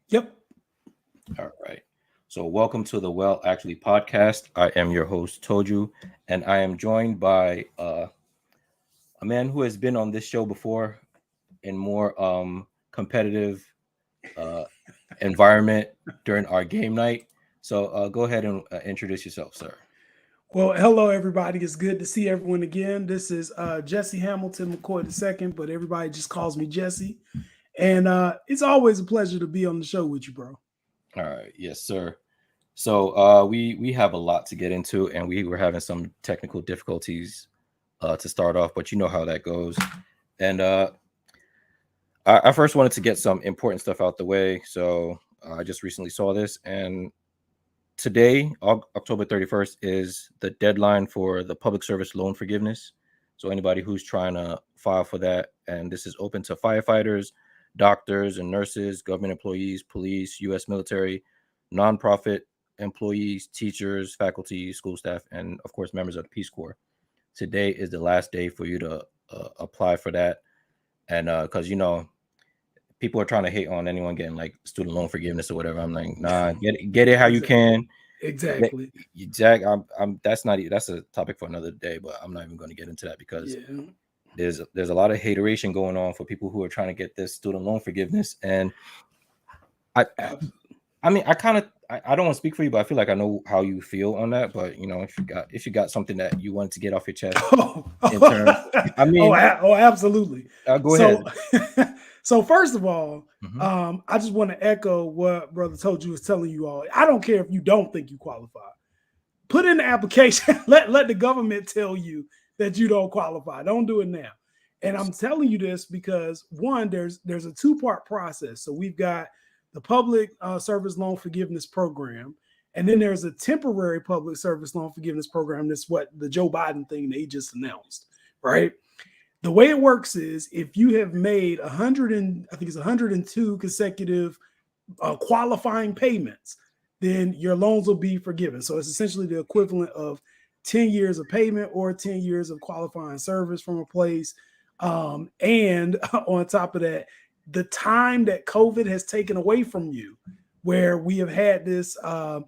Yep. All right. So, welcome to the Well Actually podcast. I am your host, Toju, and I am joined by a man who has been on this show before in more competitive uh, environment during our game night. So, go ahead and introduce yourself, sir. Well, hello everybody. It's good to see everyone again. This is Jesse Hamilton McCoy II, but everybody just calls me Jesse. And it's always a pleasure to be on the show with you, bro. All right. Yes, sir. So, we have a lot to get into, and we were having some technical difficulties to start off, but you know how that goes. And I first wanted to get some important stuff out the way. So I just recently saw this, and today, October 31st, is the deadline for the public service loan forgiveness. So anybody who's trying to file for that, and this is open to firefighters, doctors and nurses, government employees, police, U.S. military, nonprofit employees, teachers, faculty, school staff, and of course members of the Peace Corps. Today is the last day for you to apply for that, and because people are trying to hate on anyone getting like student loan forgiveness or whatever. I'm like, nah, get it how you Exactly. can. Get, Exactly. exact. I'm. That's not. That's a topic for another day. But I'm not even going to get into that because Yeah. there's a lot of hateration going on for people who are trying to get this student loan forgiveness. And I Abs- I mean, I don't want to speak for you, but I feel like I know how you feel on that. But if you got something that you wanted to get off your chest oh, in terms, I mean, absolutely. go ahead. So, so first of all, Hmm. I just want to echo what Brother Told was telling you all. I don't care if you don't think you qualify. Put in the application. let the government tell you that you don't qualify. Don't do it now. And I'm telling you this because one, there's a two-part process. So we've got the public service loan forgiveness program, and then there's a temporary public service loan forgiveness program. That's what the Joe Biden thing that he just announced, right? The way it works is if you have made 100 and I think it's 102 consecutive qualifying payments, then your loans will be forgiven. So it's essentially the equivalent of 10 years of payment or 10 years of qualifying service from a place. And on top of that, the time that COVID has taken away from you, where we have had this, I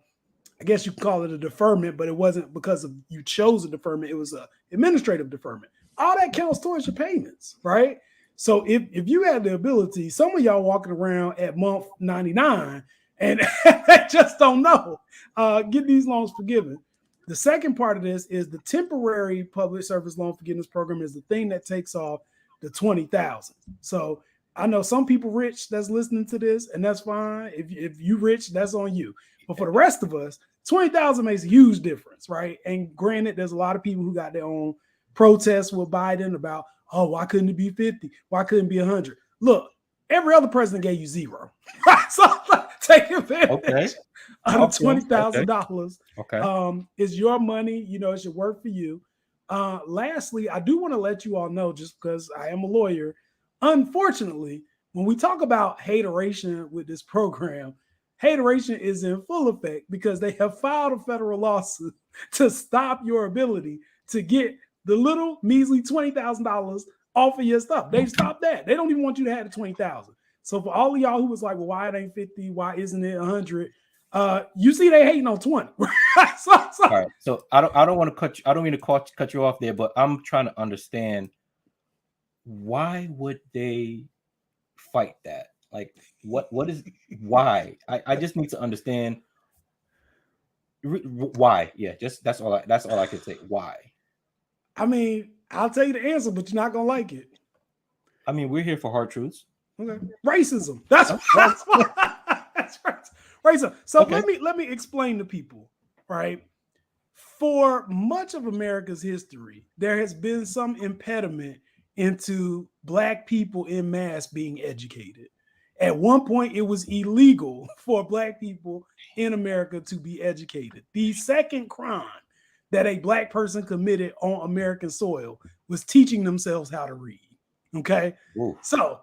guess you can call it a deferment, but it wasn't because of you chose a deferment, it was a administrative deferment. All that counts towards your payments, right? So if you had the ability, some of y'all walking around at month 99 and just don't know, get these loans forgiven. The second part of this is the temporary public service loan forgiveness program is the thing that takes off the 20,000. So I know some people rich that's listening to this, and that's fine. If you rich, that's on you. But for the rest of us, 20,000 makes a huge difference, right? And granted, there's a lot of people who got their own protests with Biden about, oh, why couldn't it be 50? Why couldn't it be 100? Look, every other president gave you zero. So take Okay. advantage of the Okay. Okay. $20,000. Okay. It's your money. It should work for you. Lastly, I do want to let you all know, just because I am a lawyer, unfortunately, when we talk about hateration with this program, hateration is in full effect because they have filed a federal lawsuit to stop your ability to get the little measly $20,000 off of your stuff. They've stopped that. They don't even want you to have the 20,000. So for all of y'all who was like, well, why it ain't 50? Why isn't it 100? You see, they hating on 20. So All right. So I don't want to cut you. I don't mean to cut you off there, but I'm trying to understand why would they fight that? Like what is why? I just need to understand why. Yeah, just that's all I could say. Why? I mean, I'll tell you the answer, but you're not gonna like it. I mean, we're here for hard truths. Okay. Racism. That's Oh, well, that's, that's right. Racism. So okay. let me explain to people, right? For much of America's history, there has been some impediment into black people in mass being educated. At one point, it was illegal for black people in America to be educated. The second crime that a black person committed on American soil was teaching themselves how to read. Okay. Ooh, So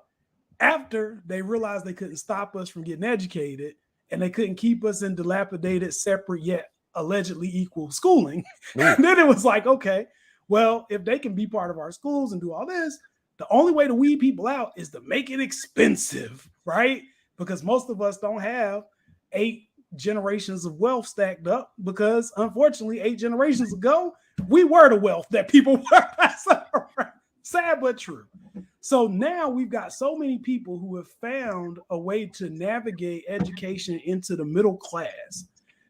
after they realized they couldn't stop us from getting educated and they couldn't keep us in dilapidated, separate yet allegedly equal schooling, ooh. then it was like, okay, well, if they can be part of our schools and do all this, the only way to weed people out is to make it expensive, right? because most of us don't have 8 generations of wealth stacked up, because unfortunately 8 generations ago we were the wealth that people were. Sad but true. So now we've got so many people who have found a way to navigate education into the middle class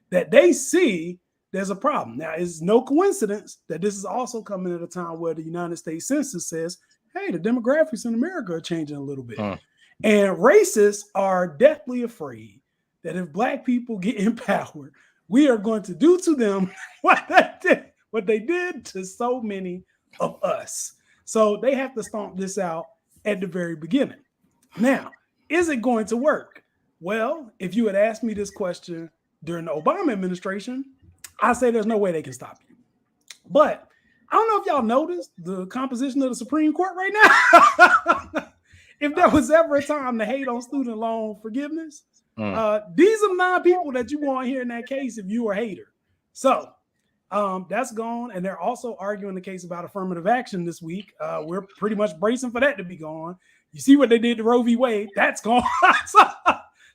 that they see there's a problem. Now, it's no coincidence that this is also coming at a time where the United States Census says, hey, the demographics in America are changing a little bit. And racists are deathly afraid that if Black people get in power, we are going to do to them what they did to so many of us. So they have to stomp this out at the very beginning. Now, is it going to work? Well, if you had asked me this question during the Obama administration, I say there's no way they can stop you. But I don't know if y'all noticed the composition of the Supreme Court right now. If there was ever a time to hate on student loan forgiveness, these are 9 people that you want here in that case if you are a hater. So that's gone. And they're also arguing the case about affirmative action this week. We're pretty much bracing for that to be gone. You see what they did to Roe v. Wade? That's gone.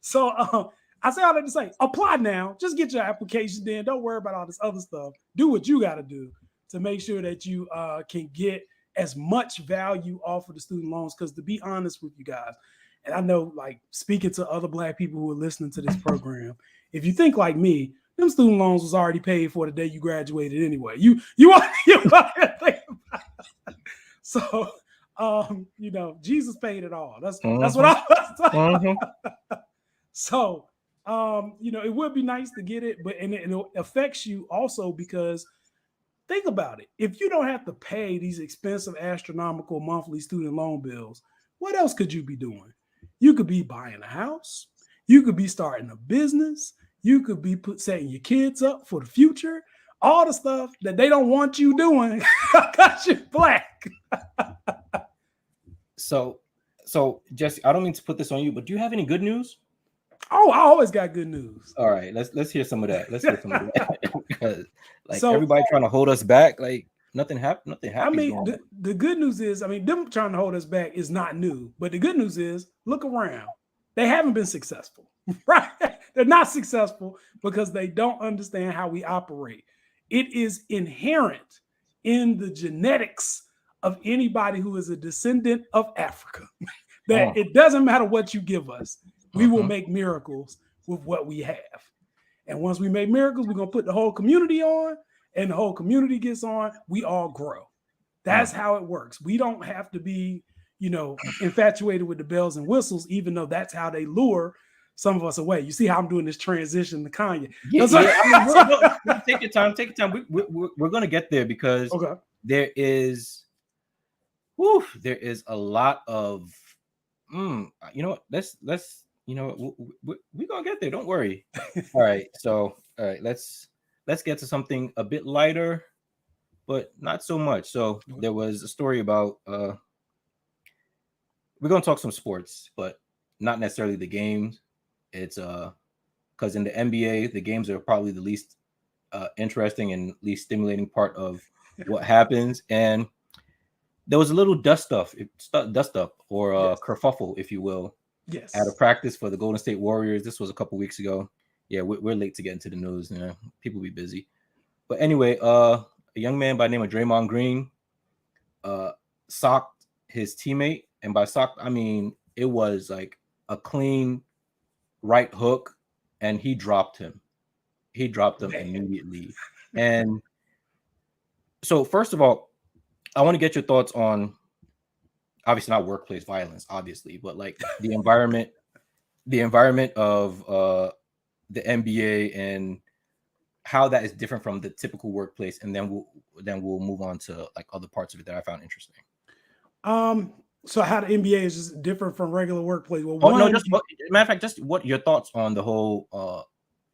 So I say all that to say, apply now. Just get your application in. Don't worry about all this other stuff. Do what you got to do to make sure that you can get as much value off of the student loans. Because to be honest with you guys, and I know, like, speaking to other Black people who are listening to this program, if you think like me, them student loans was already paid for the day you graduated anyway. You want to think about it. So, Jesus paid it all. That's what I was talking about. So, it would be nice to get it, but it affects you also because think about it. If you don't have to pay these expensive, astronomical monthly student loan bills, what else could you be doing? You could be buying a house. You could be starting a business. You could be setting your kids up for the future. All the stuff that they don't want you doing because you're Black. So Jesse, I don't mean to put this on you, but do you have any good news? Oh, I always got good news. All right, let's hear some of that. Because everybody trying to hold us back, like nothing happened. I mean, the good news is, them trying to hold us back is not new. But the good news is, look around. They haven't been successful, right? They're not successful because they don't understand how we operate. It is inherent in the genetics of anybody who is a descendant of Africa that it doesn't matter what you give us. We will make miracles with what we have. And once we make miracles, we're going to put the whole community on, and the whole community gets on. We all grow. That's how it works. We don't have to be, infatuated with the bells and whistles, even though that's how they lure some of us away. You see how I'm doing this transition to Kanye. Take your time. Take your time. We're going to get there because there is a lot of, let's we're gonna get there. Don't worry. All right. So, let's get to something a bit lighter, but not so much. So there was a story about we're gonna talk some sports, but not necessarily the games. It's because in the NBA, the games are probably the least interesting and least stimulating part of what happens. And there was a little dust up or kerfuffle, if you will. Yes. At a practice for the Golden State Warriors. This was a couple weeks ago. Yeah, we're late to get into the news. People be busy. But anyway, a young man by the name of Draymond Green socked his teammate. And by sock, I mean, it was like a clean right hook, and he dropped him. He dropped him immediately. And so, first of all, I want to get your thoughts on, obviously not workplace violence, obviously, but like the environment of the NBA and how that is different from the typical workplace, and then we'll move on to like other parts of it that I found interesting. So how the NBA is just different from regular workplace? Well, matter of fact, just what your thoughts on the whole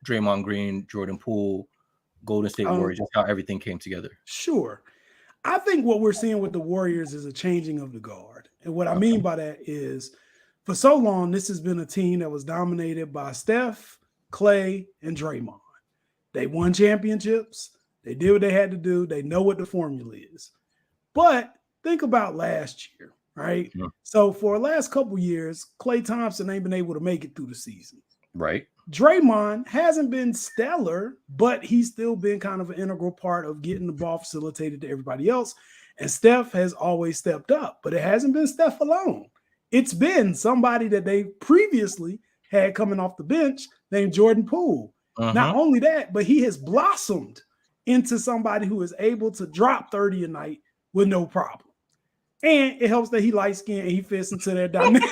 Draymond Green, Jordan Poole, Golden State Warriors, just how everything came together. Sure. I think what we're seeing with the Warriors is a changing of the guard. And what I mean by that is, for so long, this has been a team that was dominated by Steph, Clay, and Draymond. They won championships. They did what they had to do. They know what the formula is. But think about last year. right? Mhm. So for the last couple years, Klay Thompson ain't been able to make it through the season. Right. Draymond hasn't been stellar, but he's still been kind of an integral part of getting the ball facilitated to everybody else. And Steph has always stepped up, but it hasn't been Steph alone. It's been somebody that they previously had coming off the bench named Jordan Poole. Not Mhm. only that, but he has blossomed into somebody who is able to drop 30 a night with no problem. And it helps that he light skinned and he fits into their dynamic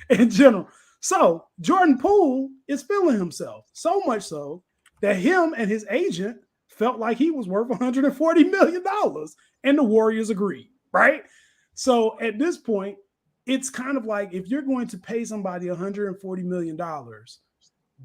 in general. So Jordan Poole is feeling himself so much so that him and his agent felt like he was worth $140 million, and the Warriors agreed, right? So at this point, it's kind of like if you're going to pay somebody $140 million,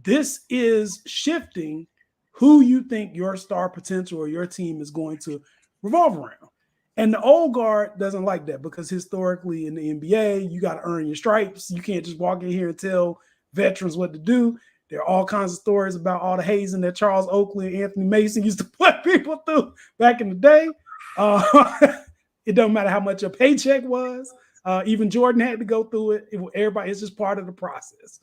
this is shifting who you think your star potential or your team is going to revolve around. And the old guard doesn't like that because historically in the NBA, you got to earn your stripes. You can't just walk in here and tell veterans what to do. There are all kinds of stories about all the hazing that Charles Oakley and Anthony Mason used to put people through back in the day. It doesn't matter how much your paycheck was. Even Jordan had to go through it. Everybody, it's just part of the process.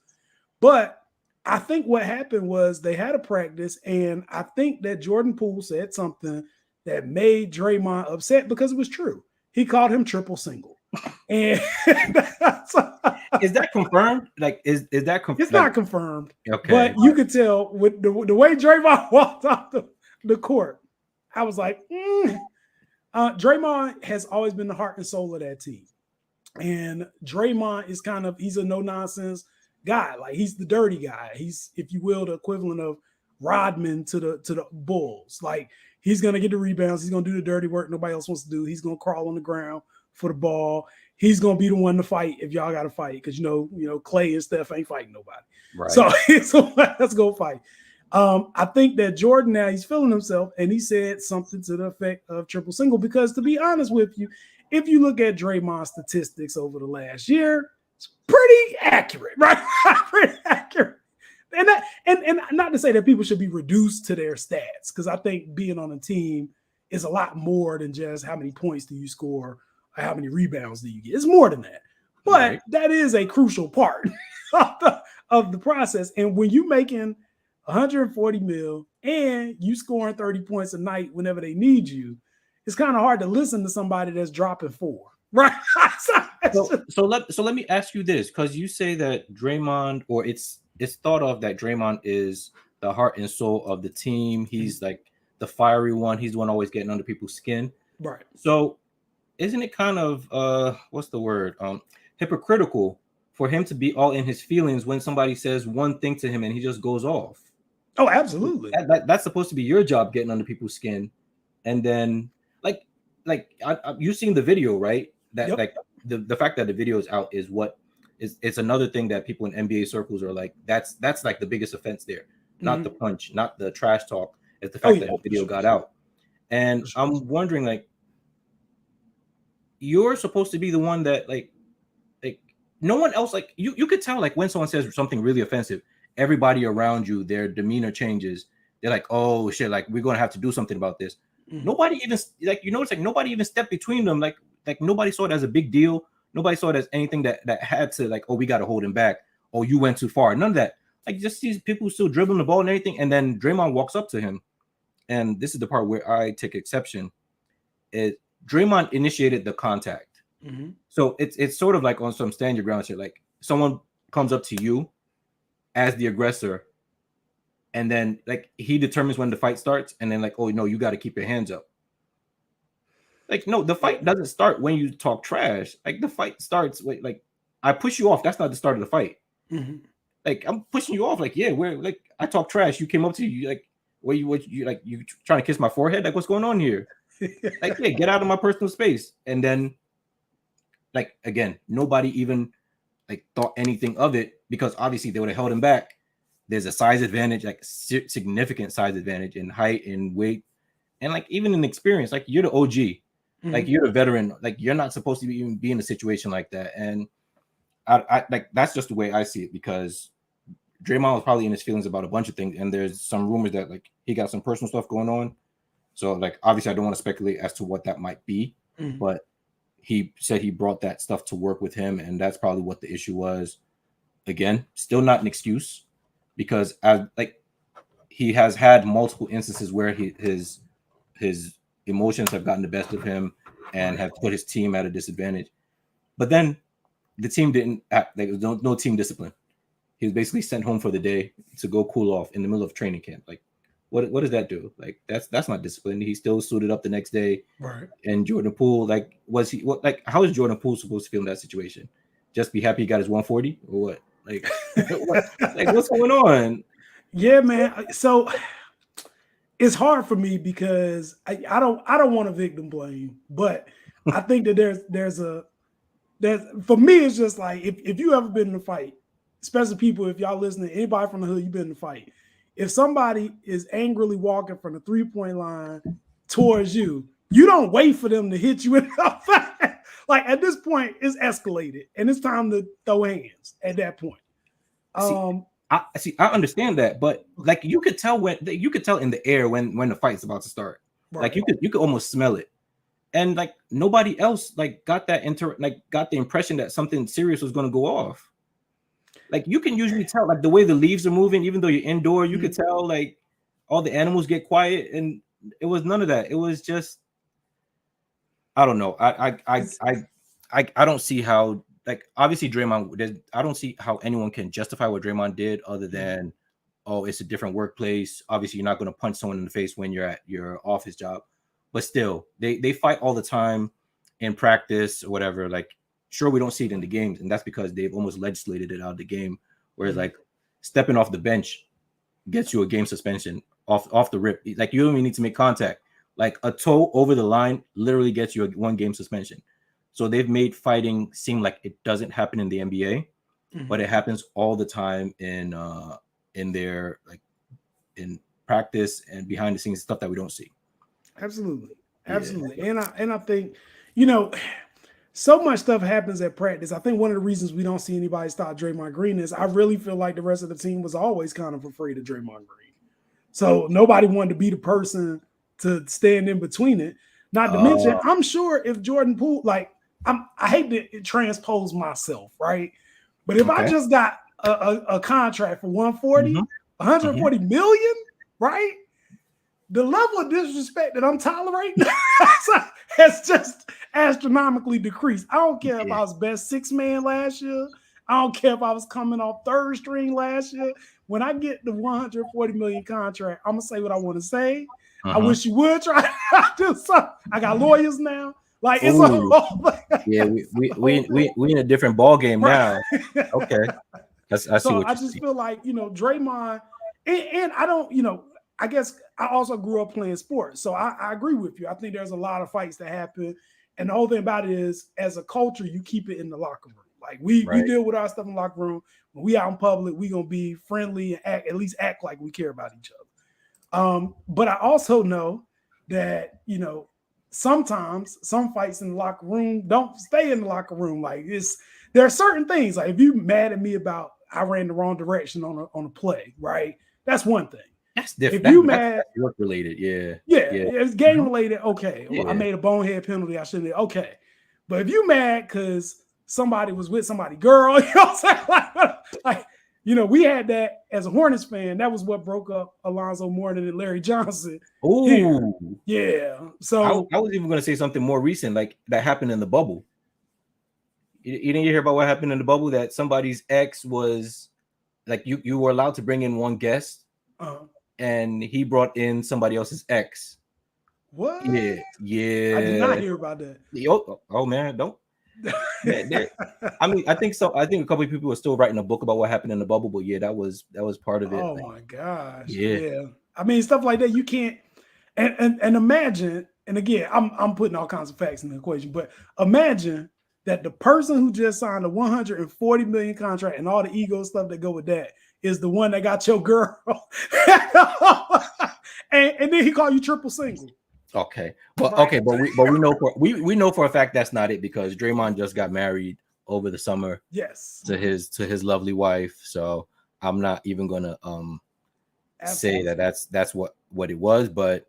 But I think what happened was they had a practice, and I think that Jordan Poole said something that made Draymond upset because it was true. He called him triple single. And is that confirmed? Like, is that confirmed? It's not confirmed. Okay. But you could tell with the way Draymond walked off the court, I was like, Draymond has always been the heart and soul of that team. And Draymond is he's a no-nonsense guy. Like, he's the dirty guy. He's, if you will, the equivalent of Rodman to the Bulls. Like, he's going to get the rebounds. He's going to do the dirty work nobody else wants to do. He's going to crawl on the ground for the ball. He's going to be the one to fight if y'all got to fight because, you know, Klay and Steph ain't fighting nobody. Right. So let's go fight. I think that Jordan now, he's feeling himself, and he said something to the effect of triple single because, to be honest with you, if you look at Draymond's statistics over the last year, it's pretty accurate, right? Pretty accurate. And not to say that people should be reduced to their stats, because I think being on a team is a lot more than just how many points do you score or how many rebounds do you get. It's more than that. But that is a crucial part of the process. And when you're making 140 mil and you scoring 30 points a night whenever they need you, it's kind of hard to listen to somebody that's dropping 4, right? So let me ask you this, because you say that Draymond, or it's thought of that Draymond is the heart and soul of the team. He's like the fiery one. He's the one always getting under people's skin. Right. So isn't it kind of what's the word? Hypocritical for him to be all in his feelings when somebody says one thing to him and he just goes off? Oh, absolutely. That's supposed to be your job, getting under people's skin. And then you've seen the video, right? That Yep. like the fact that the video is out is what is, it's another thing that people in NBA circles are like, that's like the biggest offense there. Not the punch, not the trash talk. It's the fact that the video got out. And I'm wondering, like, you're supposed to be the one that like no one else, like you could tell, like when someone says something really offensive, everybody around you, their demeanor changes. They're like, oh shit, like we're gonna have to do something about this. Nobody even, like, it's like nobody even stepped between them. Like nobody saw it as a big deal. Nobody saw it as anything that had to, like, oh, we got to hold him back. Oh, you went too far. None of that. Like, just these people still dribbling the ball and everything. And then Draymond walks up to him. And this is the part where I take exception. Draymond initiated the contact. So it's sort of like on some stand your ground shit. Like, someone comes up to you as the aggressor, and then like he determines when the fight starts, and then like, oh no, you got to keep your hands up. Like, no, the fight doesn't start when you talk trash. Like, the fight starts with, like, I push you off. That's not the start of the fight. Like, I'm pushing you off. Like, yeah, where, like, I talk trash. You came up to you, like, what you like, you trying to kiss my forehead? Like, what's going on here? Like, yeah, get out of my personal space. And then, like, again, nobody even like thought anything of it, because obviously they would have held him back. There's a size advantage, like significant size advantage in height and weight, and like even in experience. Like, you're the OG. Like, you're a veteran. Like, you're not supposed to even be in a situation like that. And I like, that's just the way I see it, because Draymond was probably in his feelings about a bunch of things, and there's some rumors that like he got some personal stuff going on. So like, obviously I don't want to speculate as to what that might be, but he said he brought that stuff to work with him, and that's probably what the issue was. Again, still not an excuse, because he has had multiple instances where his emotions have gotten the best of him and have put his team at a disadvantage. But then the team didn't act, there was no team discipline. He was basically sent home for the day to go cool off in the middle of training camp. Like, what does that do? Like, that's not discipline. He still suited up the next day. Right. And Jordan Poole, like, how is Jordan Poole supposed to feel in that situation? Just be happy he got his 140 or what? Like, what's going on? Yeah, man. So it's hard for me because I don't want to victim blame, but I think that there's for me, it's just like if you ever been in a fight, especially people, if y'all listening, anybody from the hood, you've been in a fight. If somebody is angrily walking from the 3-point line towards you, you don't wait for them to hit you in the face. Like, at this point, it's escalated, and it's time to throw hands at that point. I understand that, but like you could tell in the air when the fight's about to start. Right. Like you could almost smell it, and like nobody else like got the impression that something serious was going to go off. Like, you can usually tell, like, the way the leaves are moving, even though you're indoor, you could tell, like, all the animals get quiet, and it was none of that. It was just, I don't know. I don't see how, like, obviously Draymond, I don't see how anyone can justify what Draymond did other than, oh, it's a different workplace. Obviously, you're not going to punch someone in the face when you're at your office job, but still, they fight all the time in practice or whatever. Like, sure, we don't see it in the games, and that's because they've almost legislated it out of the game. Whereas, like, stepping off the bench gets you a game suspension off the rip. Like, you don't even need to make contact. Like, a toe over the line literally gets you a 1-game suspension. So they've made fighting seem like it doesn't happen in the NBA, but it happens all the time in their, like, in practice and behind the scenes stuff that we don't see. Absolutely. Yeah. And I think, you know, so much stuff happens at practice. I think one of the reasons we don't see anybody stop Draymond Green is I really feel like the rest of the team was always kind of afraid of Draymond Green. So nobody wanted to be the person to stand in between it. Not to mention, I'm sure if Jordan Poole, like, I hate to transpose myself, right? But if I just got a contract for 140 million, right? The level of disrespect that I'm tolerating has just astronomically decreased. I don't care if I was best 6-man last year. I don't care if I was coming off 3rd string last year. When I get the 140 million contract, I'm gonna say what I want to say. I wish you would try to do something. I got lawyers now. Like, it's we in a different ball game now. Okay, I see so what I just feel like, you know, Draymond, and I don't, you know, I guess I also grew up playing sports. So I agree with you. I think there's a lot of fights that happen. And the whole thing about it is, as a culture, you keep it in the locker room. Like, we deal with our stuff in the locker room. When we out in public, we going to be friendly and at least act like we care about each other. But I also know that, you know, sometimes some fights in the locker room don't stay in the locker room. Like, there are certain things. Like, if you mad at me about I ran the wrong direction on a play, right? That's one thing. That's different. If you mad, that's work related, yeah. It's game related. Okay, well, I made a bonehead penalty. I shouldn't. Okay, but if you mad because somebody was with somebody girl, you know what I'm saying? Like, you know, we had that as a Hornets fan. That was what broke up Alonzo Mourning and Larry Johnson. Oh, yeah. So I was even going to say something more recent, like that happened in the bubble. You didn't hear about what happened in the bubble? That somebody's ex was like, you were allowed to bring in one guest. And he brought in somebody else's ex. What? Yeah. I did not hear about that. Oh man, don't. I mean, I think so. I think a couple of people are still writing a book about what happened in the bubble, but yeah, that was part of it. Oh my gosh. Yeah. I mean, stuff like that, you can't. And imagine. And again, I'm putting all kinds of facts in the equation, but imagine that the person who just signed a 140 million contract and all the ego stuff that go with that is the one that got your girl. and then he called you triple single. Okay. Well, right. Okay, but we know for a fact that's not it, because Draymond just got married over the summer. Yes. To his lovely wife. So I'm not even gonna say that that's what it was, but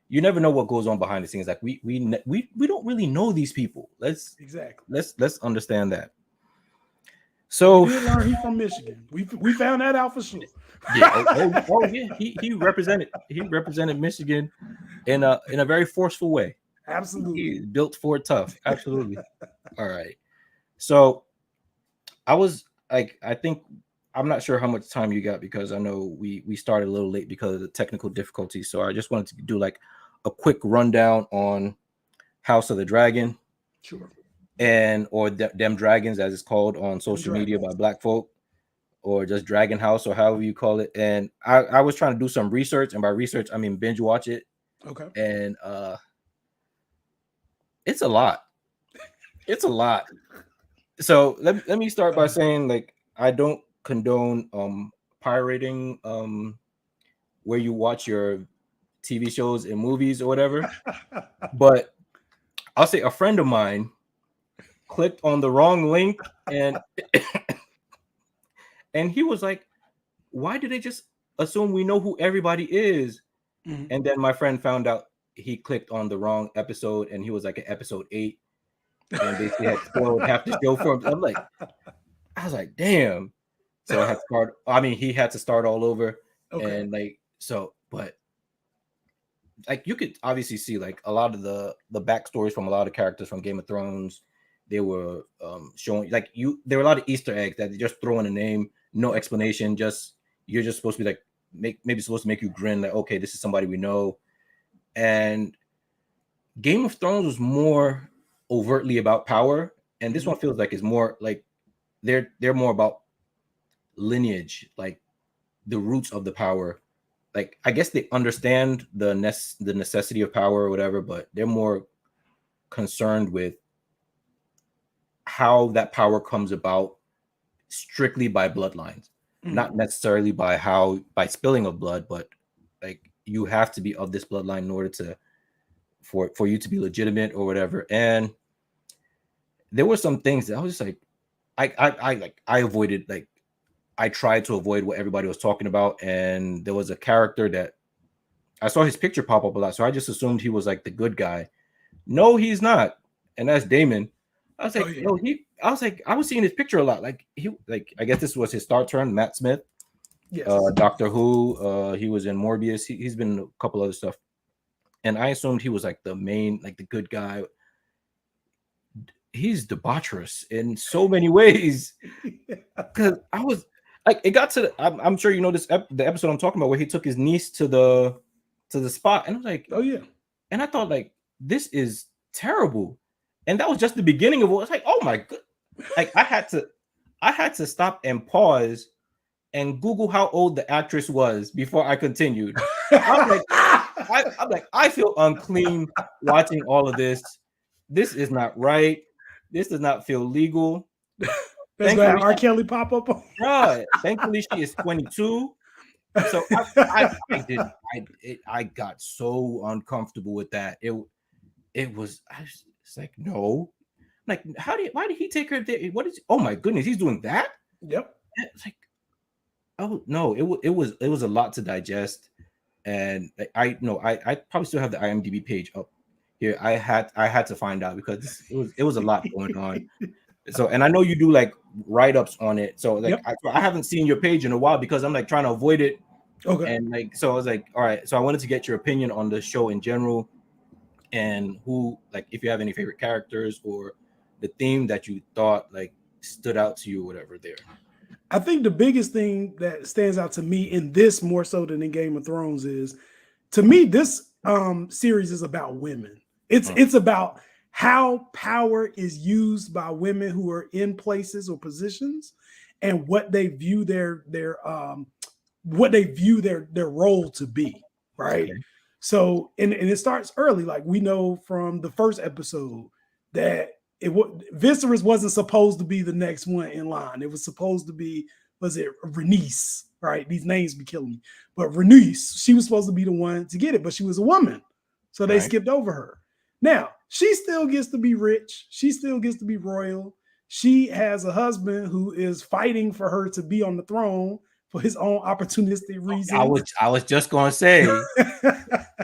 you never know what goes on behind the scenes. Like we don't really know these people. Let's understand that. So we did learn he's from Michigan. We found that out for sure. Yeah. Yeah. He represented Michigan in a very forceful way. Absolutely. He built Fort Tough. Absolutely. All right. So I was like, I think I'm not sure how much time you got because I know we started a little late because of the technical difficulties. So I just wanted to do like a quick rundown on House of the Dragon. Sure. And or them dragons as it's called on social media by Black folk, or just Dragon House or however you call it. And I was trying to do some research, and by research I mean binge watch it. Okay. And it's a lot. It's a lot. So let me start by saying, like, I don't condone pirating where you watch your TV shows and movies or whatever. But I'll say a friend of mine clicked on the wrong link and and he was like, why did they just assume we know who everybody is? Mm-hmm. And then my friend found out he clicked on the wrong episode and he was like at episode 8 and basically had spoiled half the show for him. I was like, damn. So I had to start. I mean, he had to start all over. Okay. And like, so, but like you could obviously see like a lot of the backstories from a lot of characters from Game of Thrones. They were showing like there were a lot of Easter eggs that they just throw in a name, no explanation. Just you're just supposed to be like maybe supposed to make you grin like, okay, this is somebody we know. And Game of Thrones was more overtly about power, and this one feels like it's more like they're more about lineage, like the roots of the power. Like I guess they understand the necessity of power or whatever, but they're more concerned with how that power comes about strictly by bloodlines, not necessarily by spilling of blood, but like you have to be of this bloodline in order to for you to be legitimate or whatever. And there were some things that I was just like, I avoided, like I tried to avoid what everybody was talking about. And there was a character that I saw his picture pop up a lot, so I just assumed he was like the good guy. No, he's not, and that's Damon. I was like, no, I was seeing his picture a lot. Like I guess this was his start turn, Matt Smith. Yes. Doctor Who. He was in Morbius. He's been in a couple other stuff. And I assumed he was like the main, like the good guy. He's debaucherous in so many ways. Because I was like, it got to I'm sure you know this the episode I'm talking about where he took his niece to the spot, and I was like, oh yeah. And I thought like, this is terrible. And that was just the beginning of what. It's like, oh my god! Like I had to stop and pause and Google how old the actress was before I continued. I'm like, I feel unclean watching all of this. This is not right. This does not feel legal. That's why R. Kelly pop up. Right. Thankfully, she is 22. So I got so uncomfortable with that. It's like, no, like why did he take her there? Oh my goodness, he's doing that. Yep. It's like, oh no, it was a lot to digest. And I probably still have the IMDb page up here. I had to find out because it was a lot going on. So, and I know you do like write-ups on it. So like, yep. I haven't seen your page in a while because I'm like trying to avoid it. Okay. And like, so I was like, all right. So I wanted to get your opinion on the show in general, and who, like, if you have any favorite characters or the theme that you thought like stood out to you or whatever there. I think the biggest thing that stands out to me in this more so than in Game of Thrones is, to me, this series is about women. It's about how power is used by women who are in places or positions, and what they view their role to be, right? Okay. So, and it starts early. Like we know from the first episode that Viserys wasn't supposed to be the next one in line. It was supposed to be, was it Rhaenys, right? These names be killing me. But Rhaenys, she was supposed to be the one to get it, but she was a woman. So they skipped over her. Now, she still gets to be rich. She still gets to be royal. She has a husband who is fighting for her to be on the throne for his own opportunistic reasons. I was just going to say,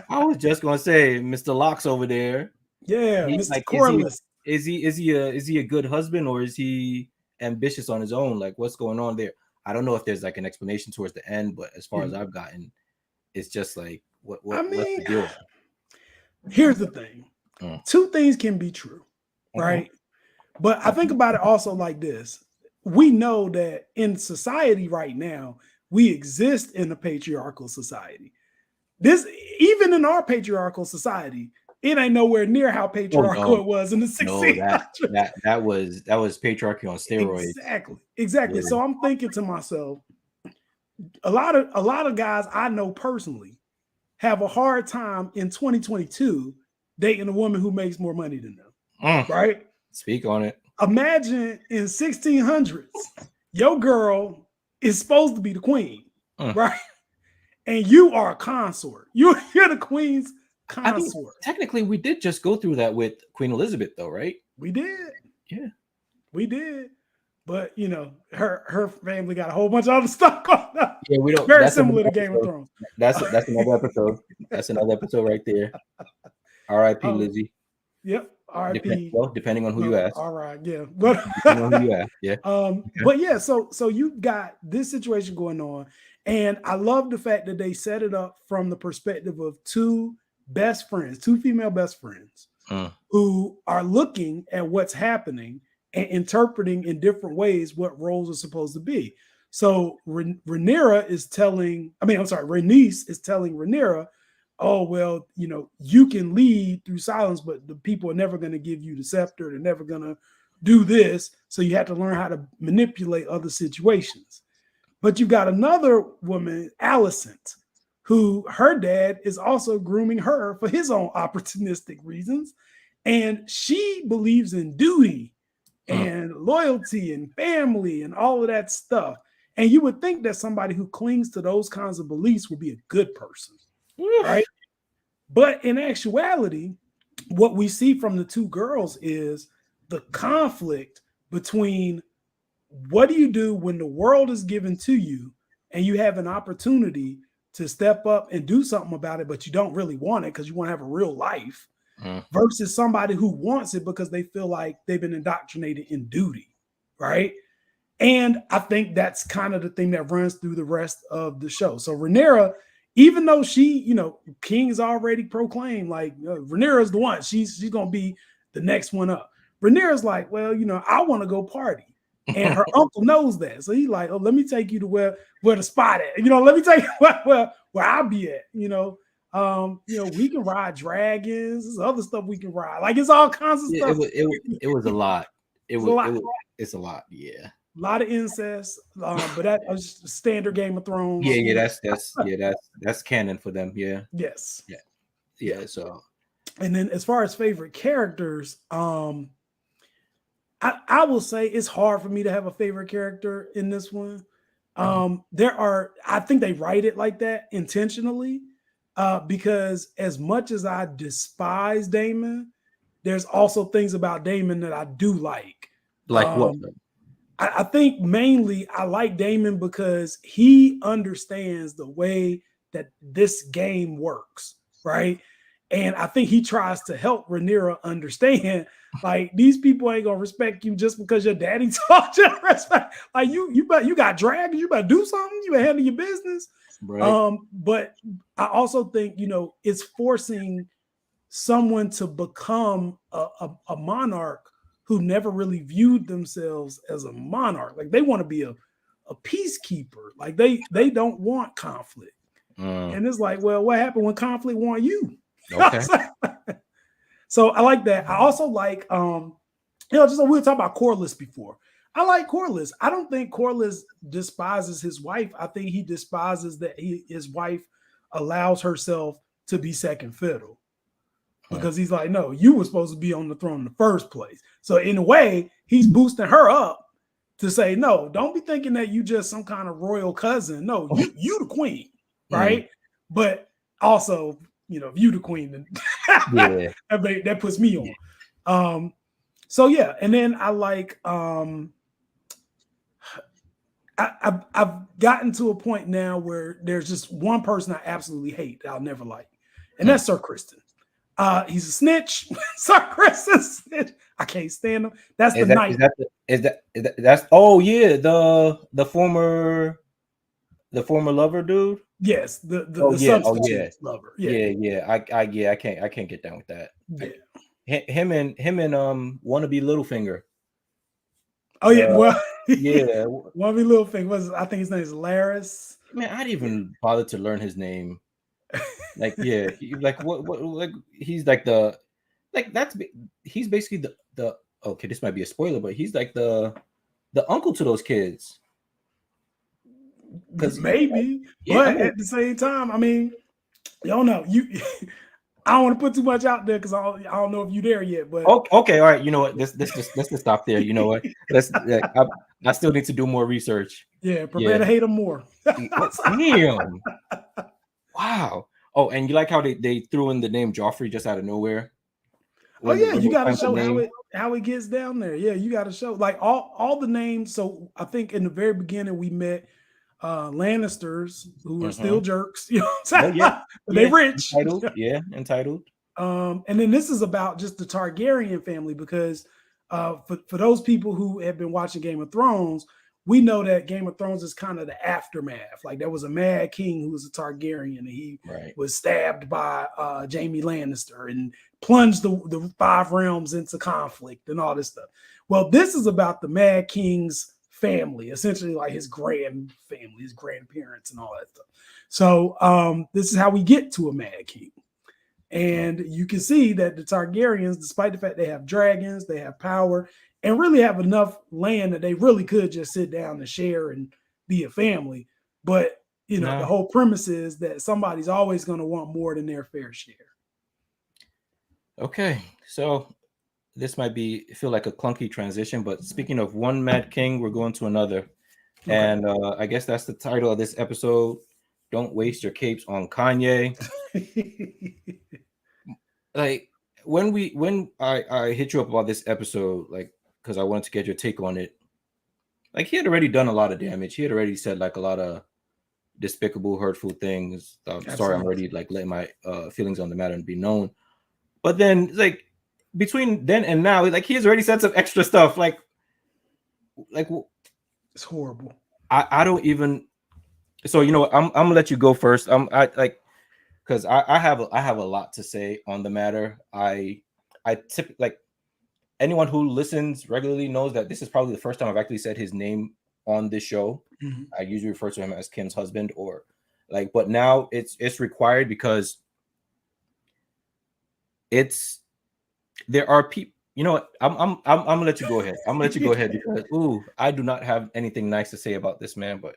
I was just gonna say, Mr. Locks over there. Yeah, He's Mr. like, Corliss. is he a good husband, or is he ambitious on his own? Like, what's going on there? I don't know if there's like an explanation towards the end, but as far as I've gotten, it's just like what's the deal? Here's the thing. Two things can be true, right? But I think about it also like this. We know that in society right now, we exist in a patriarchal society. Even in our patriarchal society, it ain't nowhere near how patriarchal it was in the 1600s. That was patriarchy on steroids. Exactly. Yeah. So I'm thinking to myself, a lot of guys I know personally have a hard time in 2022 dating a woman who makes more money than them. Right? Speak on it. Imagine in 1600s, your girl is supposed to be the queen, right? And you are a consort. You're the queen's consort. Technically, we did just go through that with Queen Elizabeth, though, right? We did. Yeah, we did. But you know, her family got a whole bunch of other stuff going on. Yeah, we don't. Very similar to Game of Thrones. That's another episode. That's another episode right there. R.I.P. Lizzie. Yep. R.I.P. Depending on who you ask. All right. Yeah. But depending on who you ask. Yeah. But yeah. So you got this situation going on, and I love the fact that they set it up from the perspective of two female best friends, who are looking at what's happening and interpreting in different ways what roles are supposed to be. So Rhaenyra is telling Rhaenys, oh, well, you know, you can lead through silence, but the people are never going to give you the scepter. They're never going to do this. So you have to learn how to manipulate other situations. But you've got another woman, Alicent, who her dad is also grooming her for his own opportunistic reasons. And she believes in duty and loyalty and family and all of that stuff. And you would think that somebody who clings to those kinds of beliefs would be a good person. Right. But in actuality, what we see from the two girls is the conflict between what do you do when the world is given to you and you have an opportunity to step up and do something about it, but you don't really want it because you want to have a real life, versus somebody who wants it because they feel like they've been indoctrinated in duty. Right. And I think that's kind of the thing that runs through the rest of the show. So Rhaenyra, even though she, you know, King's already proclaimed, like, Rhaenyra's the one. She's going to be the next one up. Rhaenyra's like, well, you know, I want to go party. And her uncle knows that. So he's like, oh, let me take you to where the spot at. You know, let me take you where I'll be at. You know, we can ride dragons. There's other stuff we can ride. Like, it's all kinds of stuff. It was a lot. It's a lot. Yeah. A lot of incest, but that was standard Game of Thrones. Yeah, that's canon for them. Yeah. Yes. Yeah. So, and then as far as favorite characters, I will say it's hard for me to have a favorite character in this one. I think they write it like that intentionally, because as much as I despise Daemon, there's also things about Daemon that I do like. Like what? I think mainly I like Daemon because he understands the way that this game works, right? And I think he tries to help Rhaenyra understand, like, these people ain't gonna respect you just because your daddy taught you to respect. Like, you got dragons, you better do something, you better handle your business. Right. But I also think, you know, it's forcing someone to become a monarch who never really viewed themselves as a monarch. Like, they want to be a peacekeeper. Like, they don't want conflict. And it's like, well, what happened when conflict want you? Okay. So I like that. I also like, just we were talking about Corliss before. I like Corliss. I don't think Corliss despises his wife. I think he despises that his wife allows herself to be second fiddle. Because he's like, no, you were supposed to be on the throne in the first place. So in a way, he's boosting her up to say, no, don't be thinking that you just some kind of royal cousin. No, you the queen, right? But also, you know, if you the queen, then that puts me on. So yeah, and then I like I've gotten to a point now where there's just one person I absolutely hate that I'll never like. and that's Sir Kristen. He's a snitch. Sir Kristen snitch. I can't stand him. That's Is the that night. that's oh yeah, the former lover dude? Yes, the Oh yeah, substitute lover. yeah. I can't get down with that. Yeah. Him and wannabe Littlefinger. Oh yeah, well, yeah. one little thing was, I think his name is Laris. Man, I didn't even bother to learn his name. Like, yeah, like what like he's like he's basically the okay, this might be a spoiler, but he's like the uncle to those kids. Maybe, yeah, but at the same time, I mean, you don't know. I don't want to put too much out there because I don't know if you're there yet. But okay, all right. You know what? Let's just stop there. You know what? I still need to do more research. Yeah, prepare to hate him more. Damn. Wow. Oh, and you like how they threw in the name Joffrey just out of nowhere? Oh yeah, you got to show how it gets down there. Yeah, you got to show like all the names. So I think in the very beginning we met Lannisters, who are still jerks. You know what I'm saying? Yeah, they rich. Entitled. And then this is about just the Targaryen family because for those people who have been watching Game of Thrones, we know that Game of Thrones is kind of the aftermath. Like there was a mad king who was a Targaryen, and he was stabbed by Jaime Lannister and plunged the 5 realms into conflict and all this stuff. Well, this is about the mad king's family, essentially like his grand family, his grandparents and all that stuff. So this is how we get to a mad king. And you can see that the Targaryens, despite the fact they have dragons, they have power, and really have enough land that they really could just sit down and share and be a family. But, you know, the whole premise is that somebody's always going to want more than their fair share. Okay, so this might feel like a clunky transition, but speaking of one mad king, we're going to another. Okay. And I guess that's the title of this episode. Don't waste your capes on Kanye. Like when I hit you up about this episode, like because I wanted to get your take on it. Like he had already done a lot of damage. He had already said like a lot of despicable, hurtful things. Sorry, I'm already like letting my feelings on the matter be known. But then like between then and now, like he has already said some extra stuff. Like it's horrible. I don't even. So you know what? I'm gonna let you go first. Because I have a lot to say on the matter. I typically like anyone who listens regularly knows that this is probably the first time I've actually said his name on this show. Mm-hmm. I usually refer to him as Kim's husband or like, but now it's required because there are people. You know what? I'm gonna let you go ahead. I'm gonna let you go ahead because I do not have anything nice to say about this man. But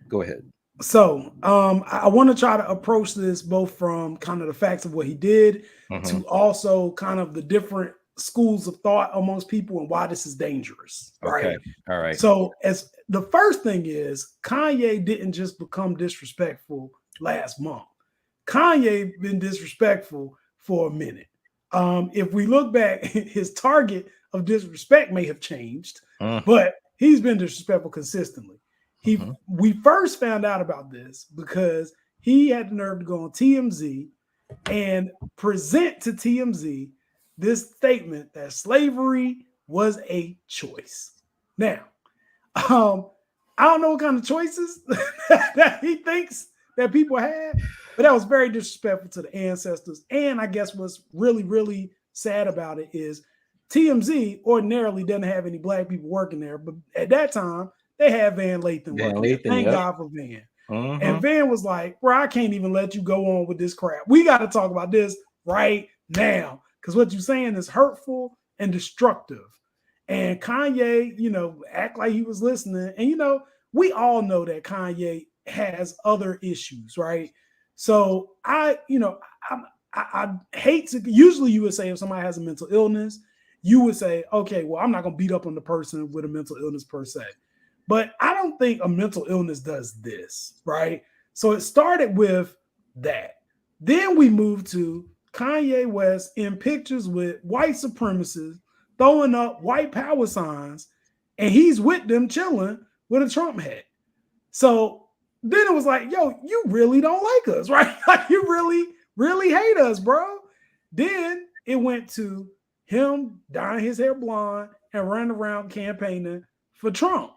go ahead. So I want to try to approach this both from kind of the facts of what he did to also kind of the different schools of thought amongst people and why this is dangerous. Right. Okay. All right. So as the first thing is Kanye didn't just become disrespectful last month. Kanye been disrespectful for a minute. If we look back, his target of disrespect may have changed, but he's been disrespectful consistently. We first found out about this because he had the nerve to go on TMZ and present to TMZ this statement that slavery was a choice. Now, I don't know what kind of choices that he thinks that people had, but that was very disrespectful to the ancestors. And I guess what's really, really sad about it is TMZ ordinarily doesn't have any black people working there, but at that time, they had Van Lathan working. Thank God for Van. And Van was like, bro, I can't even let you go on with this crap. We got to talk about this right now because what you're saying is hurtful and destructive. And Kanye, you know, act like he was listening. And, you know, we all know that Kanye has other issues, right? So I hate to, usually you would say if somebody has a mental illness, you would say, okay, well, I'm not going to beat up on the person with a mental illness per se. But I don't think a mental illness does this, right? So it started with that. Then we moved to Kanye West in pictures with white supremacists throwing up white power signs, and he's with them chilling with a Trump hat. So then it was like, yo, you really don't like us, right? Like you really really hate us, bro. Then it went to him dyeing his hair blonde and running around campaigning for Trump.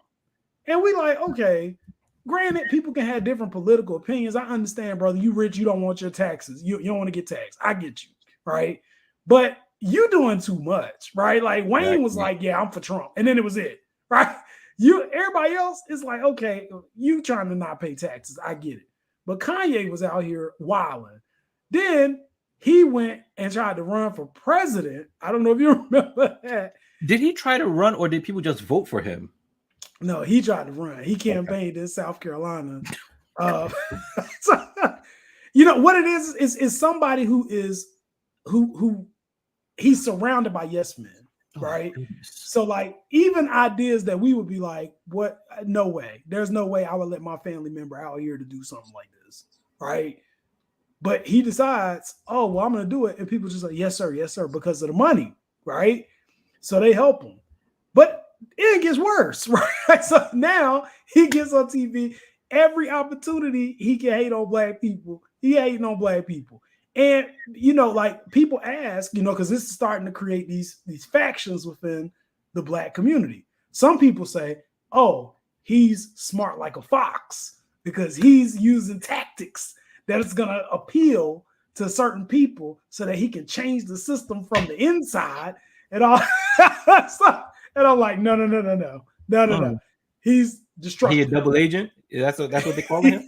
And we like, okay, granted, people can have different political opinions. I understand, brother. You rich, you don't want your taxes. You don't want to get taxed. I get you, right? But you doing too much, right? Like Wayne was like, yeah, I'm for Trump. And then it was it, right? Everybody else is like, okay, you trying to not pay taxes. I get it. But Kanye was out here wilding. Then he went and tried to run for president. I don't know if you remember that. Did he try to run or did people just vote for him? No, he tried to run. He campaigned in South Carolina. So, you know what it is somebody who he's surrounded by yes men, right? So like even ideas that we would be like, what? No way. There's no way I would let my family member out here to do something like this, right? But he decides, oh, well, I'm going to do it. And people just like, yes, sir, because of the money, right? So they help him. But it gets worse, right? So now he gets on TV. Every opportunity he can hate on black people, he hating on black people. And, you know, like people ask, you know, because this is starting to create these factions within the black community. Some people say, oh, he's smart like a fox because he's using tactics that is going to appeal to certain people so that he can change the system from the inside and all. And I'm like, no. He's destructive. He a double agent? That's what they call him?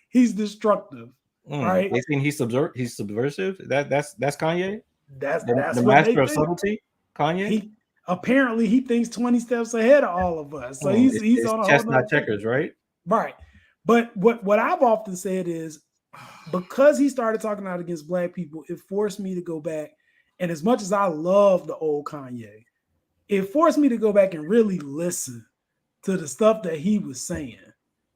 He's destructive. Right? They think he's subversive. That's Kanye? That's the what master of subtlety, Kanye? He thinks 20 steps ahead of all of us. So he's on a chestnut checkers, right? Right. But what I've often said is because he started talking out against black people, it forced me to go back. And as much as I love the old Kanye, it forced me to go back and really listen to the stuff that he was saying,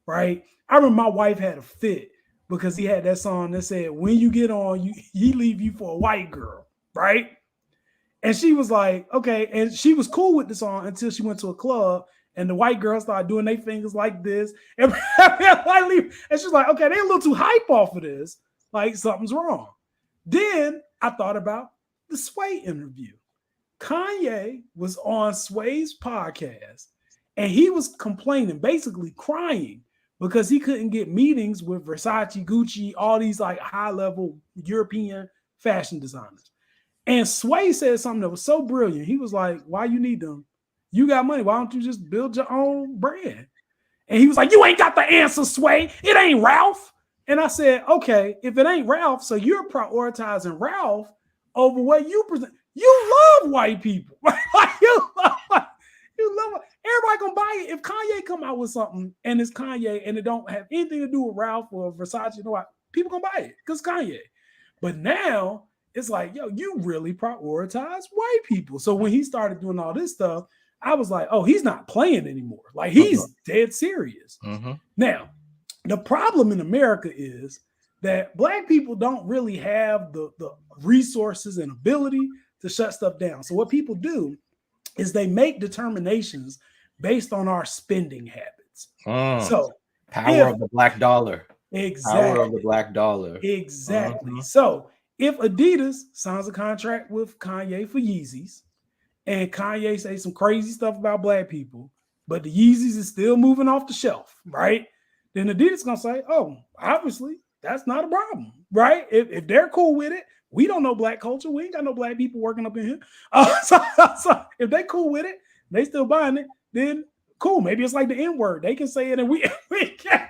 right? I remember my wife had a fit because he had that song that said, when you get on, he leave you for a white girl, right? And she was like, okay. And she was cool with the song until she went to a club and the white girls started doing their fingers like this. And she's like, okay, they're a little too hype off of this. Like something's wrong. Then I thought about the Sway interview. Kanye was on Sway's podcast and he was complaining, basically crying because he couldn't get meetings with Versace, Gucci, all these like high-level European fashion designers. And Sway said something that was so brilliant. He was like, why you need them? You got money. Why don't you just build your own brand? And he was like, you ain't got the answer, Sway. It ain't Ralph. And I said, okay, if it ain't Ralph, so you're prioritizing Ralph over what you present. You love white people. you love everybody gonna buy it. If Kanye come out with something and it's Kanye and it don't have anything to do with Ralph or Versace, you know what? People gonna buy it because Kanye. But now it's like, yo, you really prioritize white people. So when he started doing all this stuff, I was like, oh, he's not playing anymore. Like he's dead serious. Mm-hmm. Now, the problem in America is that black people don't really have the resources and ability to shut stuff down. So what people do is they make determinations based on our spending habits. So power of the black dollar. Exactly. Power of the black dollar. Exactly. So if Adidas signs a contract with Kanye for Yeezys and Kanye says some crazy stuff about black people, but the Yeezys is still moving off the shelf, right? Then Adidas gonna say, oh, obviously that's not a problem, right? If they're cool with it, we don't know black culture. We ain't got no black people working up in here. So if they cool with it, they still buying it, then cool. Maybe it's like the N-word. They can say it and we can't.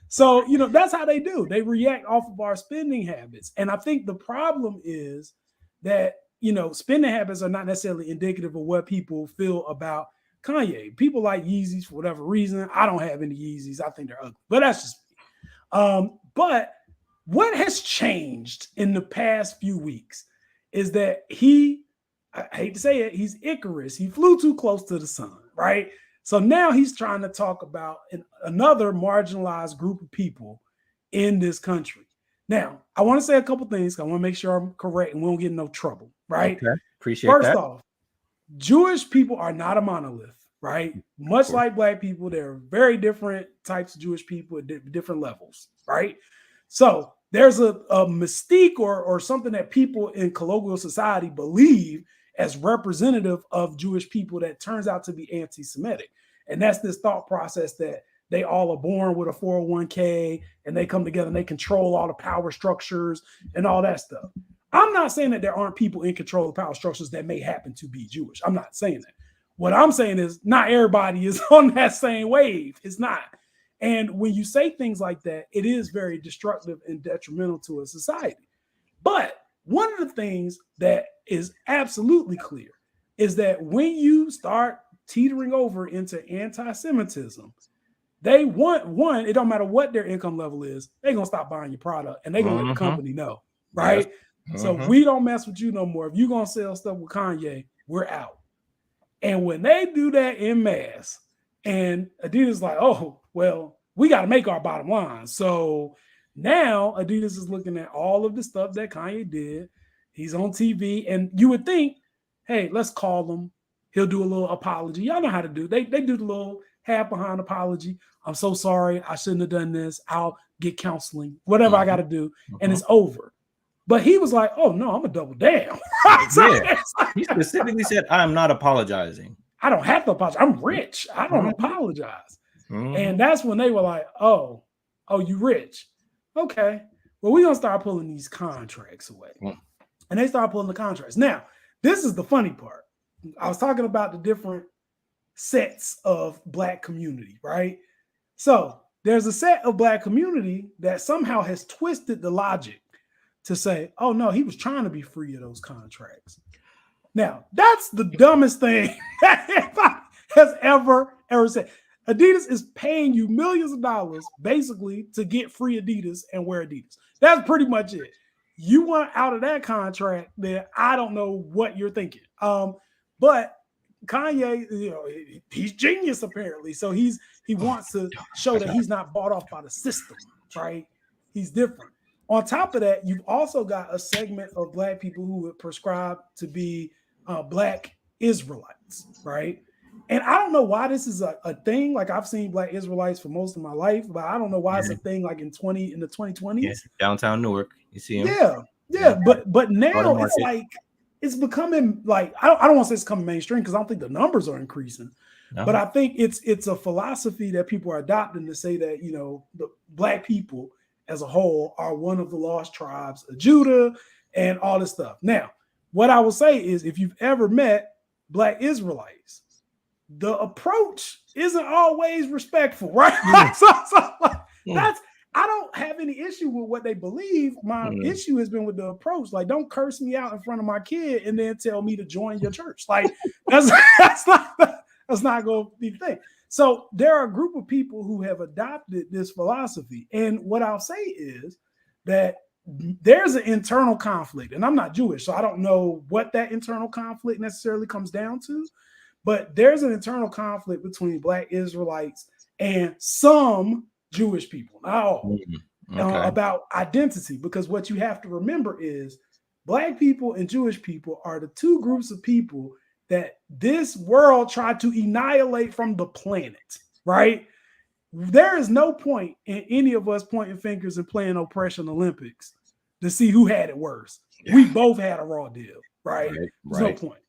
So, you know, that's how they do. They react off of our spending habits. And I think the problem is that, you know, spending habits are not necessarily indicative of what people feel about Kanye. People like Yeezys for whatever reason. I don't have any Yeezys. I think they're ugly, but that's just me. But what has changed in the past few weeks is that I hate to say it, he's Icarus. He flew too close to the sun, right? So now he's trying to talk about another marginalized group of people in this country. Now, I want to say a couple things. I want to make sure I'm correct and we don't get in no trouble, right? Okay. Appreciate that. First off, Jewish people are not a monolith, right? Much like black people, there are very different types of Jewish people at different levels, right? So there's a mystique or something that people in colloquial society believe as representative of Jewish people that turns out to be anti-Semitic. And that's this thought process that they all are born with a 401k and they come together and they control all the power structures and all that stuff. I'm not saying that there aren't people in control of power structures that may happen to be Jewish. I'm not saying that. What I'm saying is not everybody is on that same wave. It's not. And when you say things like that, it is very destructive and detrimental to a society. But one of the things that is absolutely clear is that when you start teetering over into anti-Semitism, they want one, it don't matter what their income level is, they're going to stop buying your product and they're going to let the company know, right? Yes. So we don't mess with you no more. If you're going to sell stuff with Kanye, we're out. And when they do that en masse, and Adidas like, oh, well, we got to make our bottom line. So now Adidas is looking at all of the stuff that Kanye did. He's on TV, and you would think, hey, let's call him. He'll do a little apology. Y'all know how to do. They do the little half behind apology. I'm so sorry. I shouldn't have done this. I'll get counseling, whatever I got to do, and it's over. But he was like, oh, no, I'm going to double down. He specifically said, I'm not apologizing. I don't have to apologize. I'm rich. I don't apologize. And that's when they were like, oh, you rich. Okay. Well, we're going to start pulling these contracts away. And they start pulling the contracts. Now, this is the funny part. I was talking about the different sets of Black community, right? So there's a set of Black community that somehow has twisted the logic to say, oh, no, he was trying to be free of those contracts. Now, that's the dumbest thing that anybody has ever said. Adidas is paying you millions of dollars basically to get free Adidas and wear Adidas. That's pretty much it. You want out of that contract, then I don't know what you're thinking. But Kanye, he's genius apparently. So he wants to show that he's not bought off by the system, right? He's different. On top of that, you've also got a segment of Black people who would prescribe to be Black Israelites, right? And I don't know why this is a thing. Like I've seen Black Israelites for most of my life, but I don't know why it's a thing like in the 2020s. Yeah, downtown Newark, you see him. Yeah. But now it's like it's becoming like I don't want to say it's coming mainstream because I don't think the numbers are increasing. No. But I think it's a philosophy that people are adopting to say that the Black people as a whole are one of the lost tribes of Judah and all this stuff. Now, what I will say is if you've ever met Black Israelites, the approach isn't always respectful, right? That's I don't have any issue with what they believe. My issue has been with the approach. Like, don't curse me out in front of my kid and then tell me to join your church. Like, that's not going to be the thing. So there are a group of people who have adopted this philosophy. And what I'll say is that there's an internal conflict. And I'm not Jewish, so I don't know what that internal conflict necessarily comes down to. But there's an internal conflict between Black Israelites and some Jewish people, not all, about identity. Because what you have to remember is Black people and Jewish people are the two groups of people that this world tried to annihilate from the planet, right? There is no point in any of us pointing fingers and playing Oppression Olympics to see who had it worse. Yeah. We both had a raw deal, right? There's no point.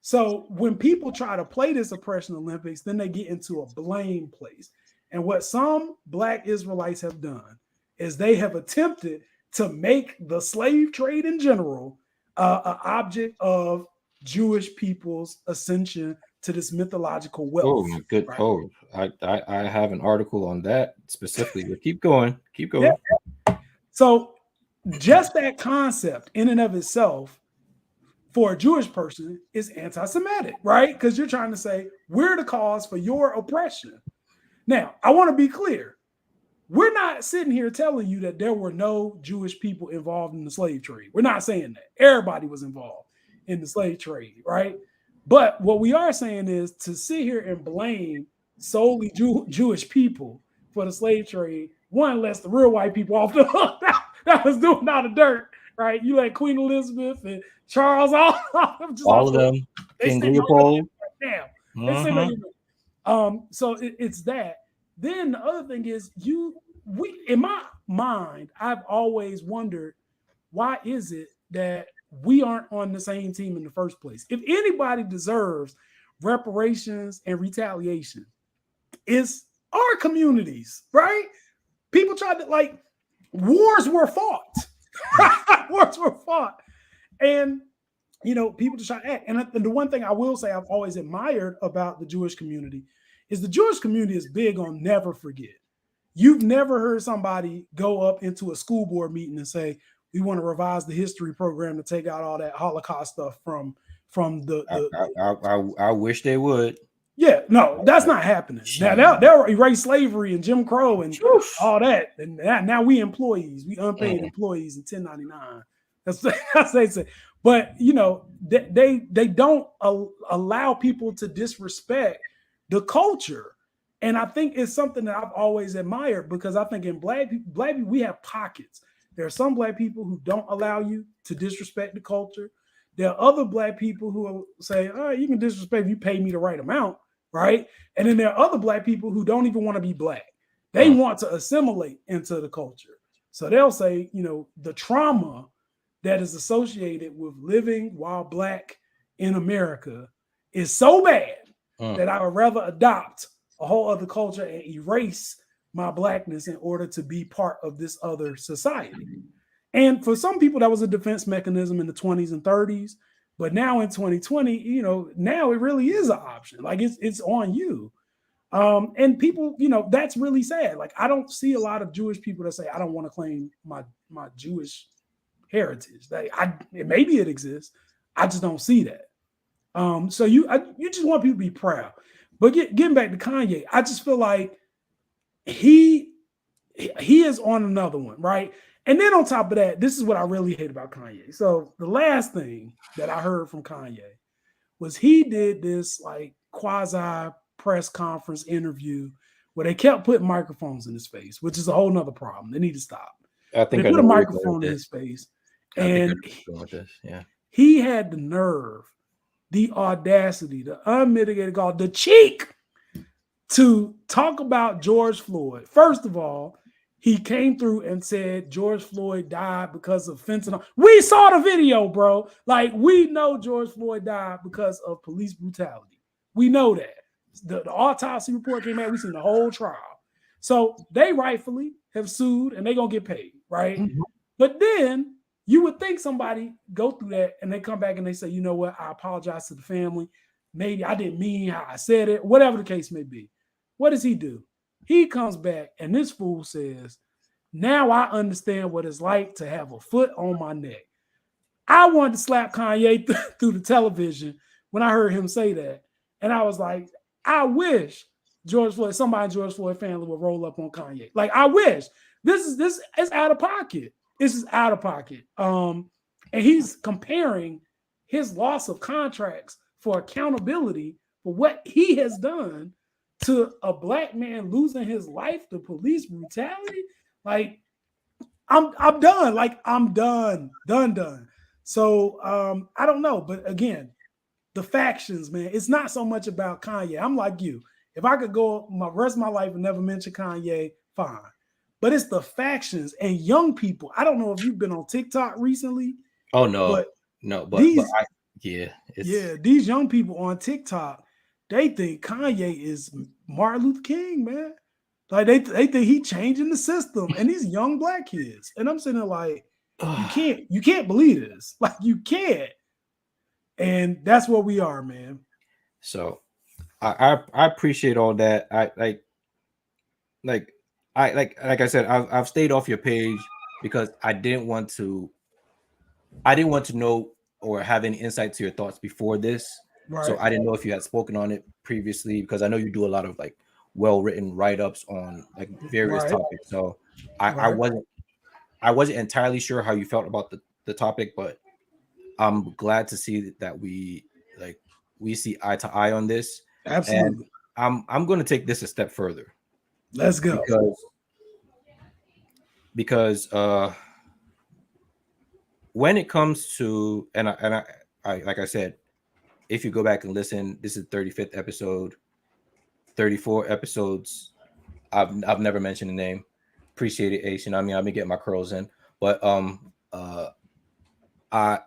So when people try to play this Oppression Olympics, then they get into a blame place. And what some Black Israelites have done is they have attempted to make the slave trade in general an object of Jewish people's ascension to this mythological wealth. Oh, good. Right? Oh, I have an article on that specifically. But keep going. Yeah. So just that concept in and of itself for a Jewish person is anti-Semitic, right? Because you're trying to say we're the cause for your oppression. Now, I want to be clear. We're not sitting here telling you that there were no Jewish people involved in the slave trade. We're not saying that. Everybody was involved in the slave trade, right? But what we are saying is to sit here and blame solely Jewish people for the slave trade, one, lets the real white people off the hook that was doing all the dirt, right? You let Queen Elizabeth and Charles, all of them, King Leopold. So it's that. Then the other thing is in my mind, I've always wondered, why is it that we aren't on the same team in the first place? If anybody deserves reparations and retaliation, it's our communities, right? People tried to, like, wars were fought. Wars were fought. And, people just try to act. And the one thing I will say I've always admired about the Jewish community is the Jewish community is big on never forget. You've never heard somebody go up into a school board meeting and say, we want to revise the history program to take out all that Holocaust stuff from I wish they would. Yeah, no, that's not happening. Now they'll erase slavery and Jim Crow and all that. And now we employees, we unpaid employees in 1099. That's they say. But they don't allow people to disrespect the culture. And I think it's something that I've always admired, because I think in black people, we have pockets. There are some black people who don't allow you to disrespect the culture. There are other black people who will say, oh, you can disrespect if you pay me the right amount, right? And then there are other black people who don't even want to be black. They want to assimilate into the culture. So they'll say, the trauma that is associated with living while black in America is so bad that I would rather adopt a whole other culture and erase my blackness in order to be part of this other society. And for some people, that was a defense mechanism in the 20s and 30s. But now in 2020, now it really is an option. Like it's on you. And people, that's really sad. Like, I don't see a lot of Jewish people that say, I don't want to claim my Jewish heritage. Maybe it exists. I just don't see that. So you just want people to be proud. But getting back to Kanye, I just feel like he is on another one, right? And then on top of that, this is what I really hate about Kanye. So the last thing that I heard from Kanye was he did this like quasi press conference interview where they kept putting microphones in his face, which is a whole nother problem. They need to stop. I think they put a microphone in his face, and he had the nerve, the audacity, the unmitigated gall, the cheek to talk about George Floyd. First of all, he came through and said George Floyd died because of fentanyl. We saw the video, bro. Like, we know George Floyd died because of police brutality. We know that. The autopsy report came out. We've seen the whole trial. So they rightfully have sued and they're going to get paid, right? Mm-hmm. But then you would think somebody go through that and they come back and they say, you know what? I apologize to the family. Maybe I didn't mean how I said it, whatever the case may be. What does he do? He comes back and this fool says, now I understand what it's like to have a foot on my neck. I wanted to slap Kanye through the television when I heard him say that. And I was like, I wish somebody in George Floyd family would roll up on Kanye. Like, I wish. This is out of pocket. This is out of pocket. And he's comparing his loss of contracts for accountability for what he has done to a black man losing his life to police brutality. Like, I'm done. Like, I'm done. So I don't know. But again, the factions, man, it's not so much about Kanye. I'm like you. If I could go my rest of my life and never mention Kanye, fine. But it's the factions and young people. I don't know if you've been on TikTok recently. Oh, no. These young people on TikTok, they think Kanye is Martin Luther King, man. Like, they think he's changing the system, and these young black kids. And I'm sitting there like, you can't believe this. Like, you can't. And that's where we are, man. So I appreciate all that. Like I said, I've stayed off your page because I didn't want to know or have any insight to your thoughts before this. Right. So I didn't know if you had spoken on it previously, because I know you do a lot of like well-written write-ups on like various topics. So I wasn't entirely sure how you felt about the topic, but I'm glad to see that we see eye to eye on this. Absolutely. And I'm going to take this a step further. Let's go. Because when it comes to and I like I said, if you go back and listen, this is 35th episode, 34 episodes. I've never mentioned the name. Appreciate it, Ace. You know, what I mean, I've been getting my curls in, but I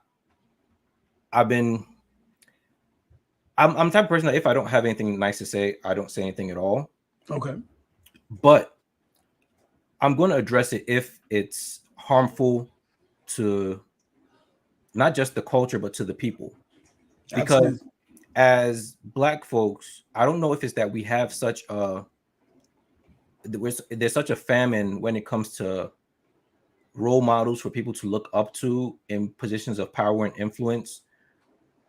I've been I'm the type of person that if I don't have anything nice to say, I don't say anything at all. Okay. But I'm going to address it if it's harmful to not just the culture, but to the people. Because Absolutely. as Black folks, I don't know if it's that we have such there's such a famine when it comes to role models for people to look up to in positions of power and influence.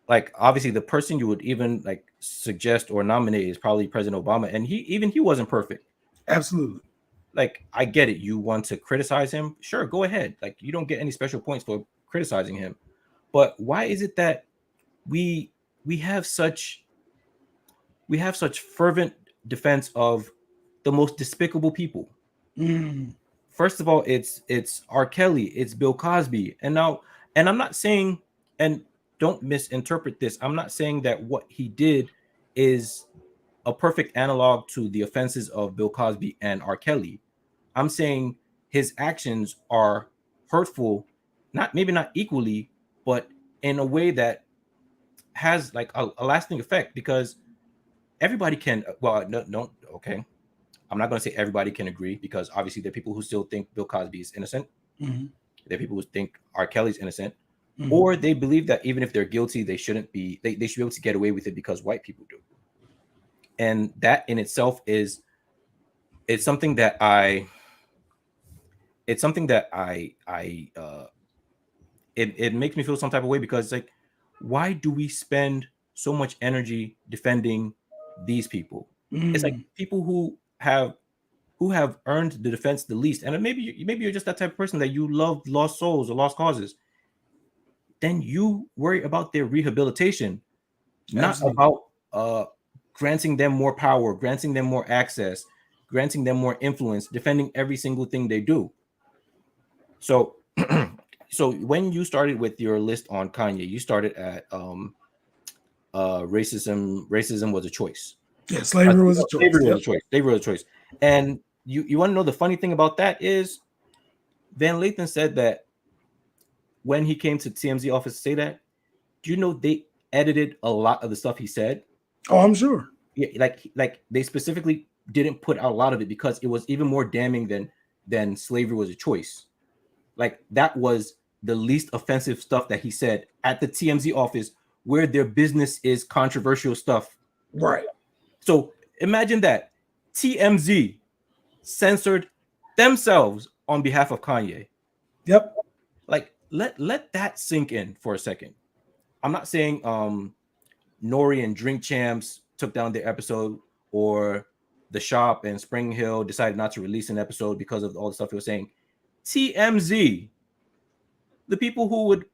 Like obviously the person you would even like suggest or nominate is probably President Obama, and he wasn't perfect. Absolutely. Like I get it, you want to criticize him, sure, go ahead. Like you don't get any special points for criticizing him. But why is it that we we have such we have such fervent defense of the most despicable people? Mm. First of all, it's R. Kelly, it's Bill Cosby, and now, and I'm not saying, and don't misinterpret this, I'm not saying that what he did is a perfect analog to the offenses of Bill Cosby and R. Kelly. I'm saying his actions are hurtful, not maybe not equally, but in a way that has like a lasting effect, because everybody can, well, no, okay, I'm not going to say everybody can agree, because obviously there are people who still think Bill Cosby is innocent. Mm-hmm. There are people who think R. Kelly's innocent, Mm-hmm. or they believe that even if they're guilty, they shouldn't be. They should be able to get away with it because white people do. And that in itself is it's something that I it's something that it makes me feel some type of way, because like, why do we spend so much energy defending these people? It's like people who have earned the defense the least, and maybe you're just that type of person that you love lost souls or lost causes. Then you worry about their rehabilitation, not Absolutely. about granting them more power, granting them more access, granting them more influence, defending every single thing they do. So, so when you started with your list on Kanye, you started at Racism was a choice. Yeah, slavery was a choice. Slavery was Yep. a choice. Slavery was a choice. And you want to know the funny thing about that is Van Lathan said that when he came to TMZ office to say that, do you know they edited a lot of the stuff he said? Oh, I'm sure. Yeah, like they specifically didn't put out a lot of it because it was even more damning than slavery was a choice. Like that was the least offensive stuff that he said at the TMZ office, where their business is controversial stuff. Right. So imagine that TMZ censored themselves on behalf of Kanye. Yep. Like let that sink in for a second. I'm not saying Nori and Drink Champs took down their episode, or The Shop and Spring Hill decided not to release an episode because of all the stuff he was saying. TMZ, the people who would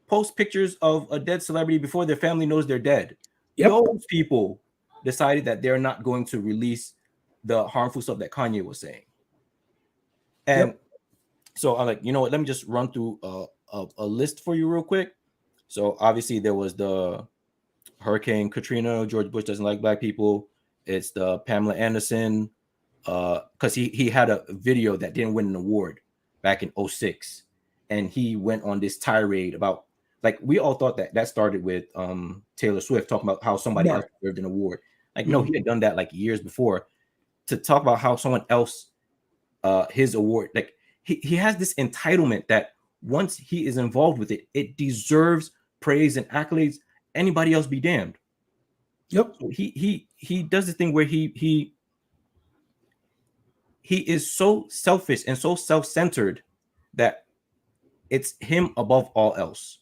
post pictures of a dead celebrity before their family knows they're dead, Yep. those people decided that they're not going to release the harmful stuff that Kanye was saying. And Yep. so I'm like, you know what, let me just run through a list for you real quick. So obviously there was the Hurricane Katrina, George Bush doesn't like black people. It's the Pamela Anderson, because he had a video that didn't win an award back in 2006, and he went on this tirade about, like, we all thought that started with Taylor Swift talking about how somebody else deserved an award. Like, no, he had done that like years before, to talk about how someone else his award, like he has this entitlement that once he is involved with it, it deserves praise and accolades. Anybody else be damned. Yep. So he does this thing where he is so selfish and so self-centered that it's him above all else.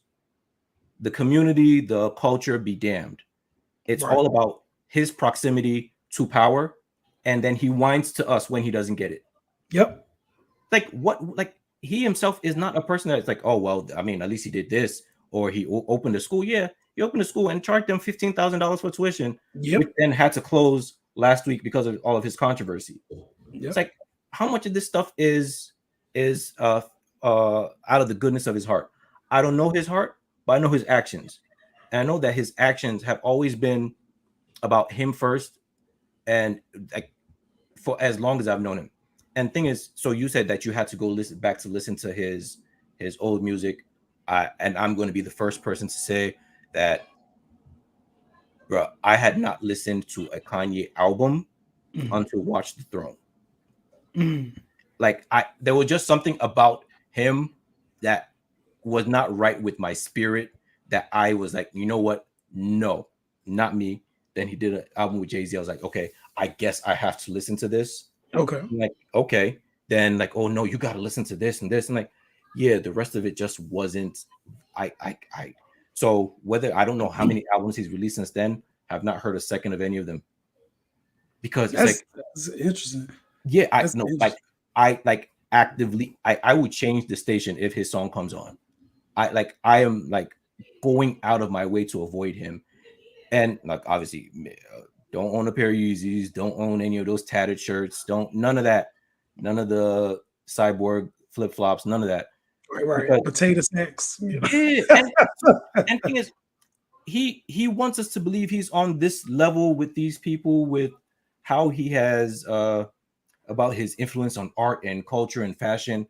The community, the culture be damned. It's all about his proximity to power, and then he whines to us when he doesn't get it. Yep. Like what? Like he himself is not a person that's like, oh well, I mean, at least he did this, or he opened a school. Yeah, he opened a school and charged them $15,000 for tuition, which then had to close last week because of all of his controversy. It's like, how much of this stuff is out of the goodness of his heart? I don't know his heart, but I know his actions, and I know that his actions have always been about him first, and like for as long as I've known him. And thing is, so you said that you had to go listen to his old music. And I'm going to be the first person to say that, bro, I had not listened to a Kanye album until Watch the Throne. Like there was just something about him that was not right with my spirit, that I was like, you know what? No, not me. Then he did an album with Jay-Z. I was like, okay, I guess I have to listen to this. Okay. I'm like, okay. Then like, oh no, you got to listen to this and this. And like, yeah, the rest of it just wasn't. So whether, I don't know how many albums he's released since then, have not heard a second of any of them, because it's that's interesting. Yeah, I know, like I actively I would change the station if his song comes on. I am like going out of my way to avoid him. And like, obviously, don't own a pair of Yeezys, don't own any of those tattered shirts, none of that, none of the cyborg flip flops, none of that. Right. Because, potato sacks. Yeah, and thing is, he wants us to believe he's on this level with these people, with how he has about his influence on art and culture and fashion.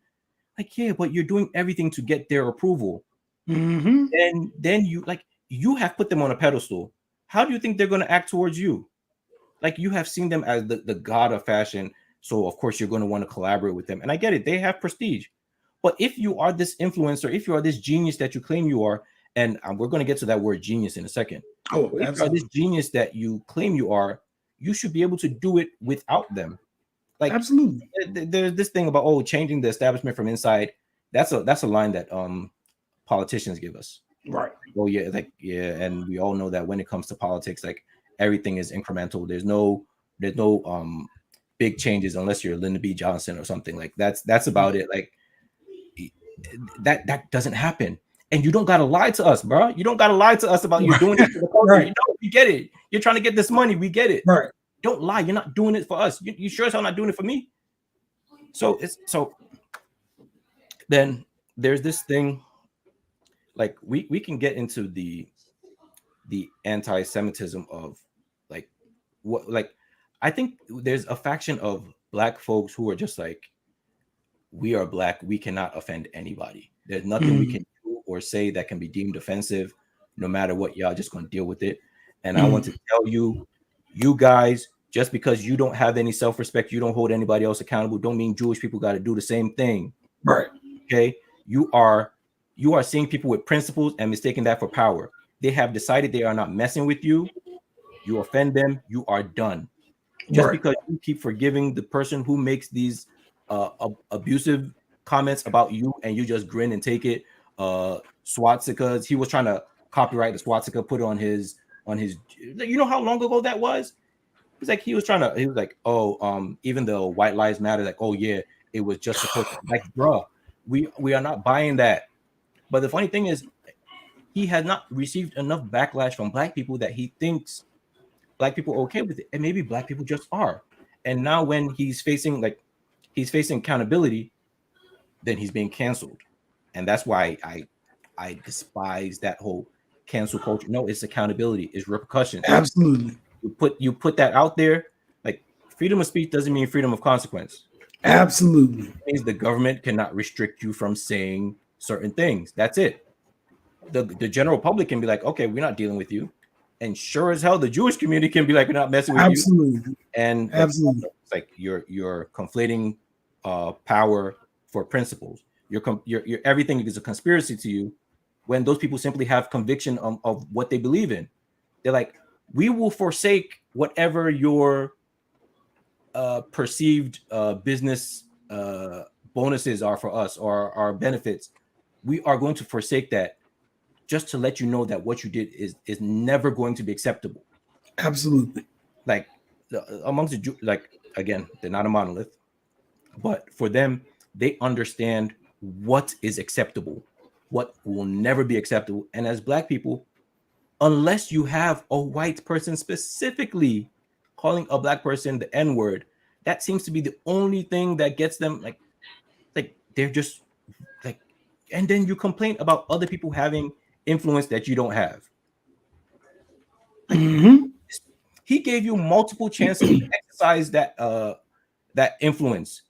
Like, yeah, but you're doing everything to get their approval. And then you have put them on a pedestal. How do you think they're going to act towards you? Like, you have seen them as the god of fashion, so of course you're going to want to collaborate with them. And I get it, they have prestige. But if you are this influencer, if you are this genius that you claim you are, and we're going to get to that word genius in a second. Oh, if you are this genius that you claim you are, you should be able to do it without them. Like, absolutely. There's this thing about changing the establishment from inside. That's a line that politicians give us. Right. Oh yeah, and we all know that when it comes to politics, like, everything is incremental. There's no big changes unless you're Lyndon B. Johnson or something. Like, that's about it. Like, that doesn't happen. And you don't gotta lie to us, bro. You don't gotta lie to us about you doing it for the culture. Right. You know, we get it. You're trying to get this money. We get it. Right. Don't lie. You're not doing it for us. You sure as hell not doing it for me. So then there's this thing. Like, we can get into the anti-Semitism of I think there's a faction of Black folks who are just like, we are Black, we cannot offend anybody. There's nothing we can do or say that can be deemed offensive. No matter what, y'all just gonna deal with it. And I want to tell you guys, just because you don't have any self-respect, you don't hold anybody else accountable, don't mean Jewish people got to do the same thing. Right. Okay. You are seeing people with principles and mistaking that for power. They have decided they are not messing with you. You offend them, you are done. Just because you keep forgiving the person who makes these abusive comments about you, and you just grin and take it. Swastikas, he was trying to copyright the swastika, put it on his. You know how long ago that was? It's like he was like, oh, even though White Lives Matter, like, oh yeah, it was just supposed to, like, bro, we are not buying that. But the funny thing is, he has not received enough backlash from Black people that he thinks Black people are okay with it, and maybe Black people just are. And now when he's facing accountability, then he's being canceled. And that's why I despise that whole cancel culture. No, it's accountability, it's repercussions. Absolutely. You put that out there. Like, freedom of speech doesn't mean freedom of consequence. Absolutely. It means the government cannot restrict you from saying certain things. That's it. The general public can be like, okay, we're not dealing with you. And sure as hell, the Jewish community can be like, we're not messing with you. And absolutely, it's like you're conflating power for principles. You're everything is a conspiracy to you, when those people simply have conviction of what they believe in. They're like, we will forsake whatever your perceived business bonuses are for us, or our benefits. We are going to forsake that, just to let you know that what you did is never going to be acceptable. Absolutely. Like, amongst the Jews, like, again, they're not a monolith, but for them, they understand what is acceptable, what will never be acceptable. And as Black people, unless you have a white person specifically calling a Black person the N-word, that seems to be the only thing that gets them like they're just like. And then you complain about other people having influence that you don't have. He gave you multiple chances to exercise that influence.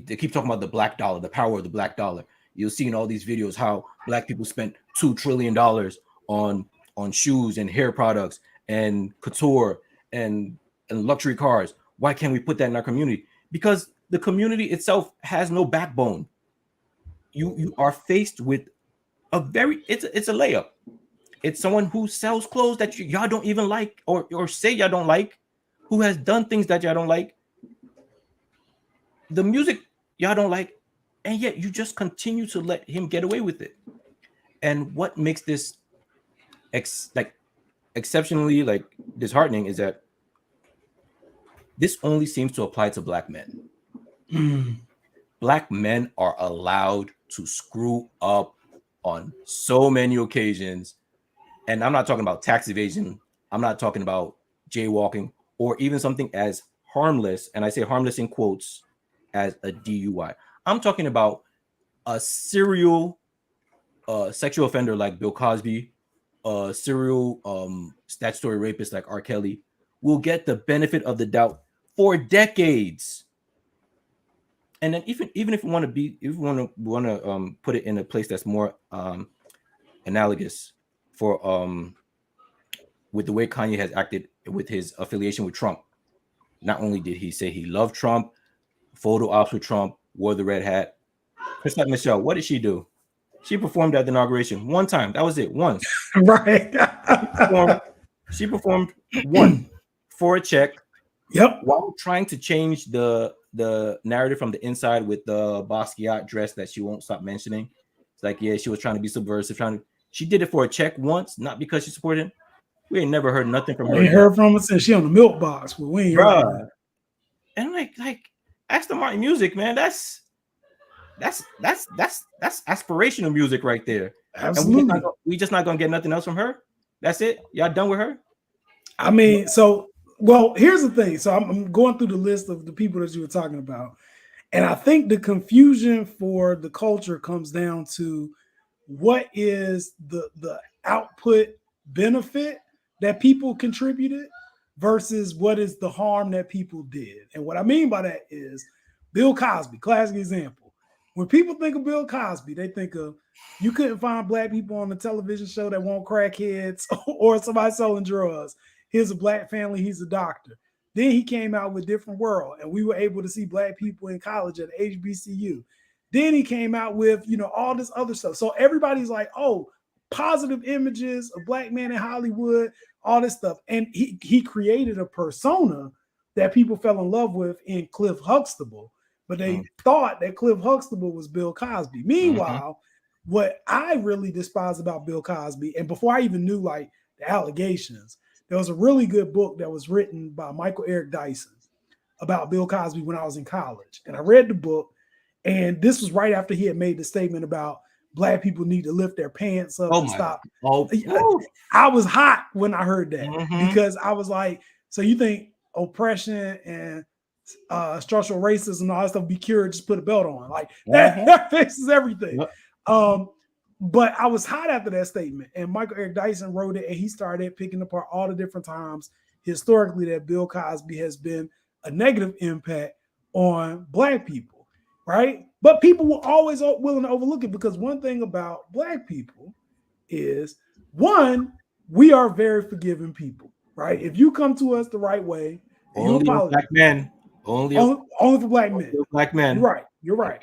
they keep talking about the black dollar, the power of the black dollar. You'll see in all these videos how black people spent $2 trillion on shoes and hair products and couture and luxury cars. Why can't we put that in our community? Because the community itself has no backbone. You are faced with it's a layup. It's someone who sells clothes that y'all don't even like, or say y'all don't like, who has done things that y'all don't like, the music y'all don't like, and yet you just continue to let him get away with it. And what makes this exceptionally disheartening is that this only seems to apply to black men. Black men are allowed to screw up on so many occasions. And I'm not talking about tax evasion. I'm not talking about jaywalking or even something as harmless, and I say harmless in quotes, as a DUI. I'm talking about a serial sexual offender like Bill Cosby, a serial statutory rapist like R. Kelly will get the benefit of the doubt for decades. And then even if you want to put it in a place that's more analogous for with the way Kanye has acted with his affiliation with Trump. Not only did he say he loved Trump, photo ops with Trump, wore the red hat. Christophe Michelle, what did she do? She performed at the inauguration one time. That was it, once. Right. She performed once for a check. Yep. While trying to change the narrative from the inside with the Basquiat dress that she won't stop mentioning. It's like, yeah, she was trying to be subversive. She did it for a check once, not because she supported him. We ain't never heard nothing from her. We ain't heard from her since she on the milk box. But we ain't heard from her. And like Aston Martin music, man. That's aspirational music right there. Absolutely. And we just not gonna get nothing else from her. That's it. Y'all done with her? I mean, well, here's the thing. So I'm going through the list of the people that you were talking about, and I think the confusion for the culture comes down to what is the output benefit that people contributed versus what is the harm that people did. And what I mean by that is Bill Cosby, classic example. When people think of Bill Cosby, they think of you couldn't find black people on the television show that won't crackheads or somebody selling drugs. Here's a black family, he's a doctor. Then he came out with Different World, and we were able to see black people in college at HBCU. Then he came out with, all this other stuff. So everybody's like, oh, positive images, a black man in Hollywood, all this stuff. And he created a persona that people fell in love with in Cliff Huxtable, but they thought that Cliff Huxtable was Bill Cosby. Meanwhile, what I really despise about Bill Cosby, and before I even knew the allegations, there was a really good book that was written by Michael Eric Dyson about Bill Cosby when I was in college. And I read the book, and this was right after he had made the statement about black people need to lift their pants up and stop. I was hot when I heard that because I was like, so you think oppression and structural racism and all that stuff be cured, just put a belt on. That fixes everything. But I was hot after that statement. And Michael Eric Dyson wrote it, and he started picking apart all the different times historically that Bill Cosby has been a negative impact on black people, right? But people were always willing to overlook it because one thing about black people is, one, we are very forgiving people, right? If you come to us the right way, only for black men. Only for black men. Black men. You're right.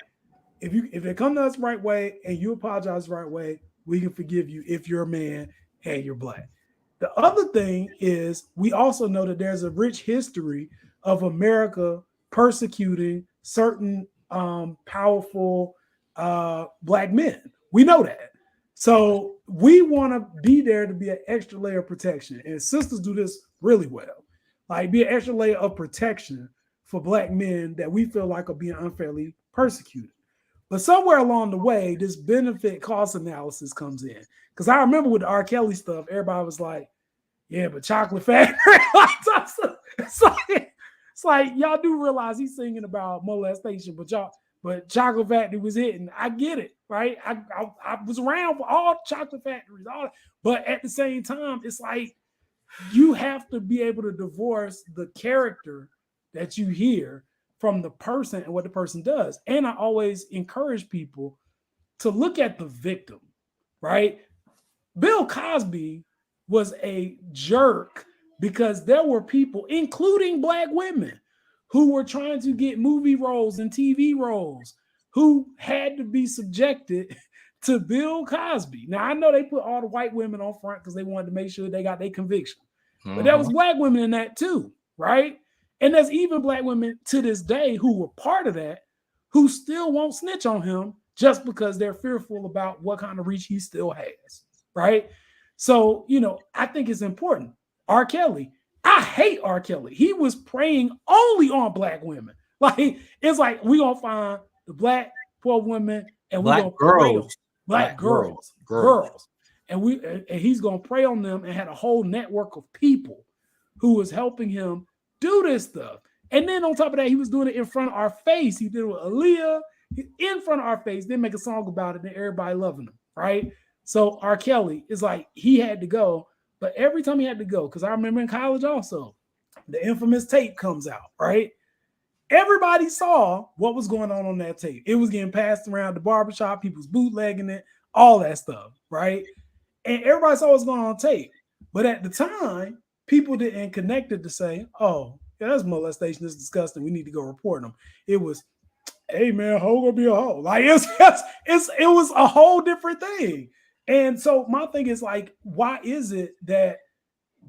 If they come to us the right way and you apologize the right way, we can forgive you if you're a man and you're black. The other thing is we also know that there's a rich history of America persecuting certain powerful black men. We know that. So we want to be there to be an extra layer of protection. And sisters do this really well. Be an extra layer of protection for black men that we feel like are being unfairly persecuted. But somewhere along the way, this benefit cost analysis comes in. Because I remember with the R. Kelly stuff, everybody was like, yeah, but Chocolate Factory. It's like y'all do realize he's singing about molestation, but Chocolate Factory was hitting. I get it, right? I was around for all chocolate factories, but at the same time, it's like you have to be able to divorce the character that you hear from the person and what the person does. And I always encourage people to look at the victim, right? Bill Cosby was a jerk because there were people, including black women, who were trying to get movie roles and TV roles who had to be subjected to Bill Cosby. Now, I know they put all the white women on front because they wanted to make sure they got their conviction. But there was black women in that too, right? And there's even black women to this day who were part of that who still won't snitch on him just because they're fearful about what kind of reach he still has, right? So, I think it's important. R. Kelly, I hate R. Kelly. He was preying only on black women. Like, it's like we gonna find the black poor women and we're gonna prey on black girls. And he's gonna prey on them, and had a whole network of people who was helping him do this stuff. And then on top of that, he was doing it in front of our face. He did it with Aaliyah in front of our face, then make a song about it, and everybody loving him, right? So R. Kelly is like, he had to go, but every time he had to go, because I remember in college also, the infamous tape comes out, right? Everybody saw what was going on that tape. It was getting passed around the barbershop, people's bootlegging it, all that stuff, right? And everybody saw what's going on tape. But at the time, people didn't connect it to say, oh, yeah, that's molestation, it's disgusting, we need to go report them. It was, hey man, hoe gonna be a hoe. Like it was a whole different thing. And so my thing is like, why is it that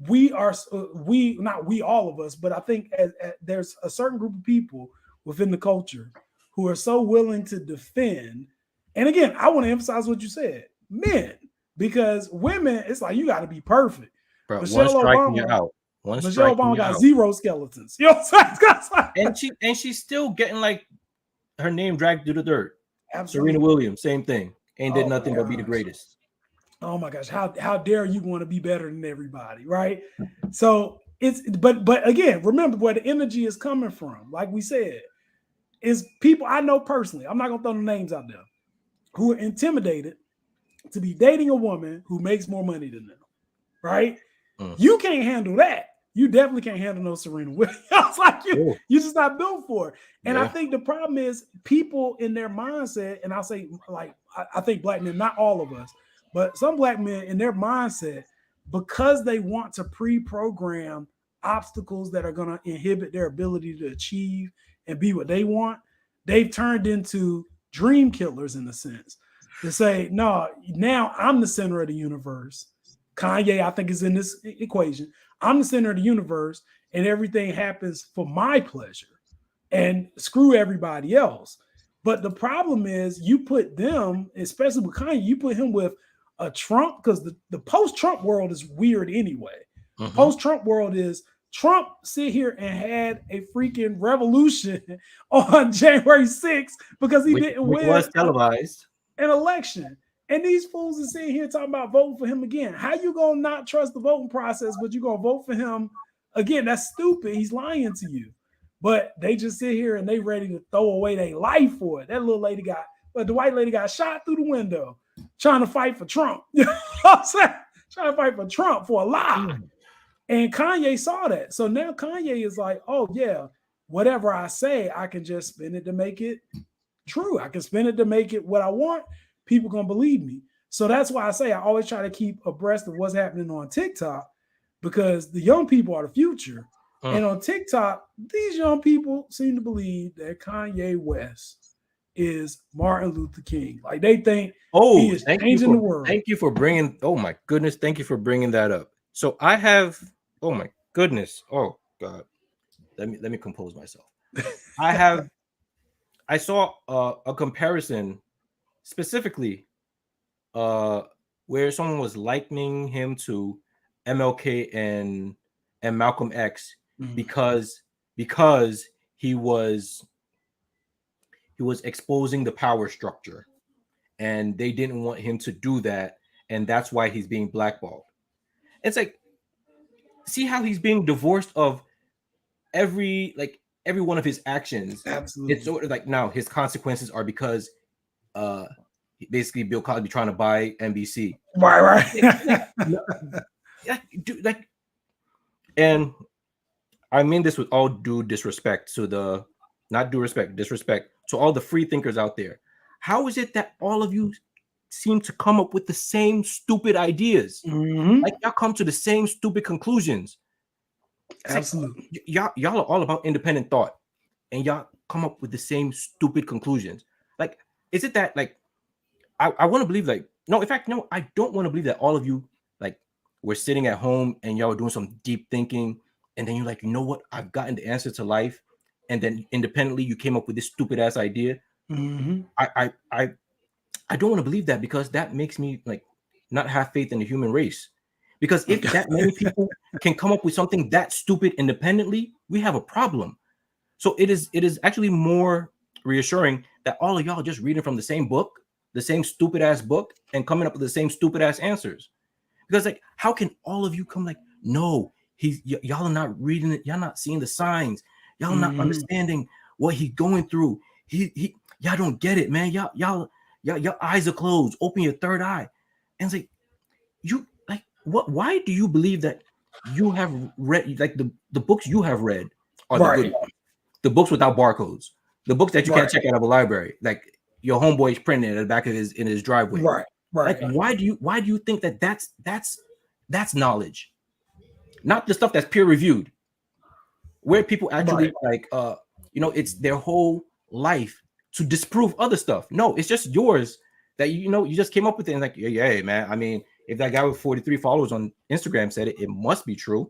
not we all of us, but I think there's a certain group of people within the culture who are so willing to defend. And again, I want to emphasize what you said, men, because women, it's like you got to be perfect. Bro, Michelle Obama got zero skeletons. You know what I'm saying? And she's still getting like her name dragged through the dirt. Absolutely. Serena Williams, same thing. Ain't did nothing but be the greatest. Oh my gosh, how dare you want to be better than everybody, right? So but again, remember where the energy is coming from. Like we said, is people I know personally, I'm not gonna throw the names out there, who are intimidated to be dating a woman who makes more money than them, right? You can't handle that. You definitely can't handle no Serena Williams. Like you just not built for it. And I think the problem is people in their mindset, and I'll say like I think black men, not all of us, but some black men in their mindset, because they want to pre-program obstacles that are going to inhibit their ability to achieve and be what they want, they've turned into dream killers in a sense. To say, no, now I'm the center of the universe. Kanye, I think, is in this equation. I'm the center of the universe, and everything happens for my pleasure. And screw everybody else. But the problem is you put them, especially with Kanye, you put him with a Trump, because the post-Trump world is weird anyway. Post-Trump world is Trump sit here and had a freaking revolution on January 6th because he didn't win. Was televised. An election. And these fools are sitting here talking about voting for him again. How you gonna not trust the voting process, but you gonna vote for him again? That's stupid. He's lying to you. But they just sit here and they ready to throw away their life for it. That little lady the white lady got shot through the window trying to fight for Trump. You know what I'm saying? Trying to fight for Trump for a lie. And Kanye saw that. So now Kanye is like, oh yeah, whatever I say, I can just spin it to make it true. I can spin it to make it what I want. People gonna believe me. So that's why I say I always try to keep abreast of what's happening on TikTok, because the young people are the future. And on TikTok, these young people seem to believe that Kanye West is Martin Luther King. Like they think he is changing the world. Thank you for bringing, oh my goodness, thank you for bringing that up. So I have, oh my goodness, oh God, let me compose myself. I saw a comparison specifically where someone was likening him to MLK and Malcolm X because he was exposing the power structure, and they didn't want him to do that, and that's why he's being blackballed. It's like, see how he's being divorced of every one of his actions. Absolutely. It's sort of like now his consequences are because basically Bill Cosby trying to buy NBC. Right. And I mean this with all due disrespect to the not disrespect to all the free thinkers out there. How is it that all of you seem to come up with the same stupid ideas? Like y'all come to the same stupid conclusions. It's Absolutely. like, y'all are all about independent thought, and y'all come up with the same stupid conclusions. Like, is it that like I want to believe like no, in fact, no, I don't want to believe that all of you like were sitting at home and y'all were doing some deep thinking, and then you're like, you know what, I've gotten the answer to life, and then independently you came up with this stupid ass idea. I don't want to believe that, because that makes me like not have faith in the human race. Because if that many people can come up with something that stupid independently, we have a problem. So it is actually more reassuring that all of y'all just reading from the same book, the same stupid ass book, and coming up with the same stupid ass answers. Because like, how can all of you come like, no, y'all are not reading it, y'all not seeing the signs, y'all not understanding what he's going through. Y'all don't get it, man. Y'all your eyes are closed. Open your third eye. And it's like, you like what? Why do you believe that you have read like the books you have read are the good ones? The books without barcodes, the books that you can't check out of a library, like your homeboy's printing at the back of his driveway. Right. Like, why do you think that that's knowledge, not the stuff that's peer reviewed, where people actually like it's their whole life to disprove other stuff. No, it's just yours that you just came up with it and like, yeah, man. I mean, if that guy with 43 followers on Instagram said it, it must be true.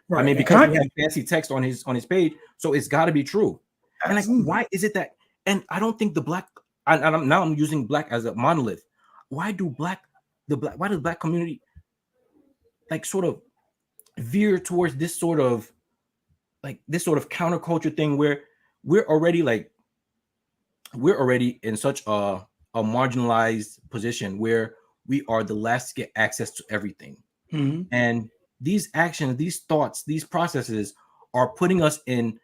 Right. I mean, because he had fancy text on his page, so it's got to be true. Absolutely. And like, why is it that? And I don't think the black. I'm using black as a monolith. Why does black community like sort of veer towards this sort of counterculture thing where we're already in such a marginalized position where we are the last to get access to everything, and these actions, these thoughts, these processes are putting us in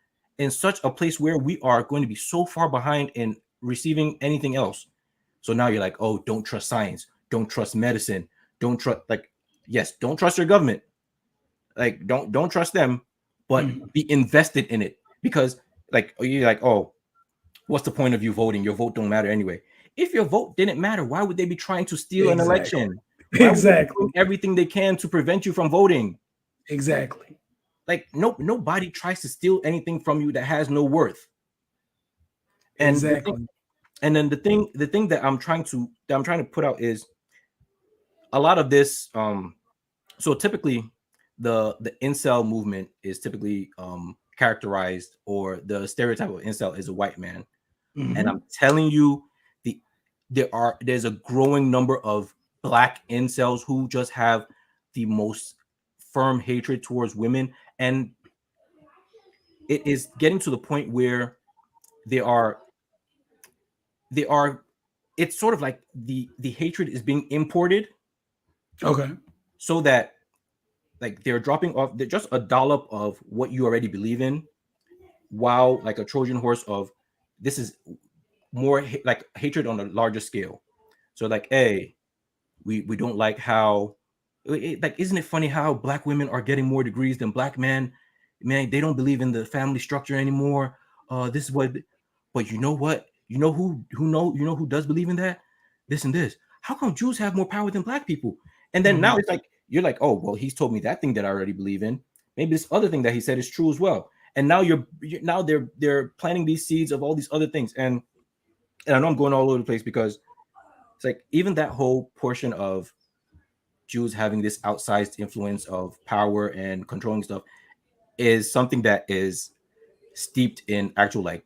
such a place where we are going to be so far behind in receiving anything else. So now you're like, oh, don't trust science, don't trust medicine, don't trust don't trust your government, like don't trust them, but be invested in it, because like you're like, oh, what's the point of you voting? Your vote don't matter anyway. If your vote didn't matter, why would they be trying to steal an election? Why would they do everything they can to prevent you from voting? Exactly. Like nobody tries to steal anything from you that has no worth. And then the thing that I'm trying to put out is a lot of this. So typically, the incel movement is typically characterized, or the stereotype of incel is a white man. And I'm telling you, there's a growing number of black incels who just have the most firm hatred towards women, and it is getting to the point where they are it's sort of like the hatred is being imported, so that like they're dropping off just a dollop of what you already believe in, while like a Trojan horse of this is more like hatred on a larger scale. So like, hey, we don't like how like, isn't it funny how black women are getting more degrees than black men? Man, they don't believe in the family structure anymore. This is what, but you know what? You know who does believe in that? This and this. How come Jews have more power than black people? And then now it's like, you're like, oh, well, he's told me that thing that I already believe in. Maybe this other thing that he said is true as well. And now now they're planting these seeds of all these other things. And I know I'm going all over the place, because it's like even that whole portion of Jews having this outsized influence of power and controlling stuff is something that is steeped in actual like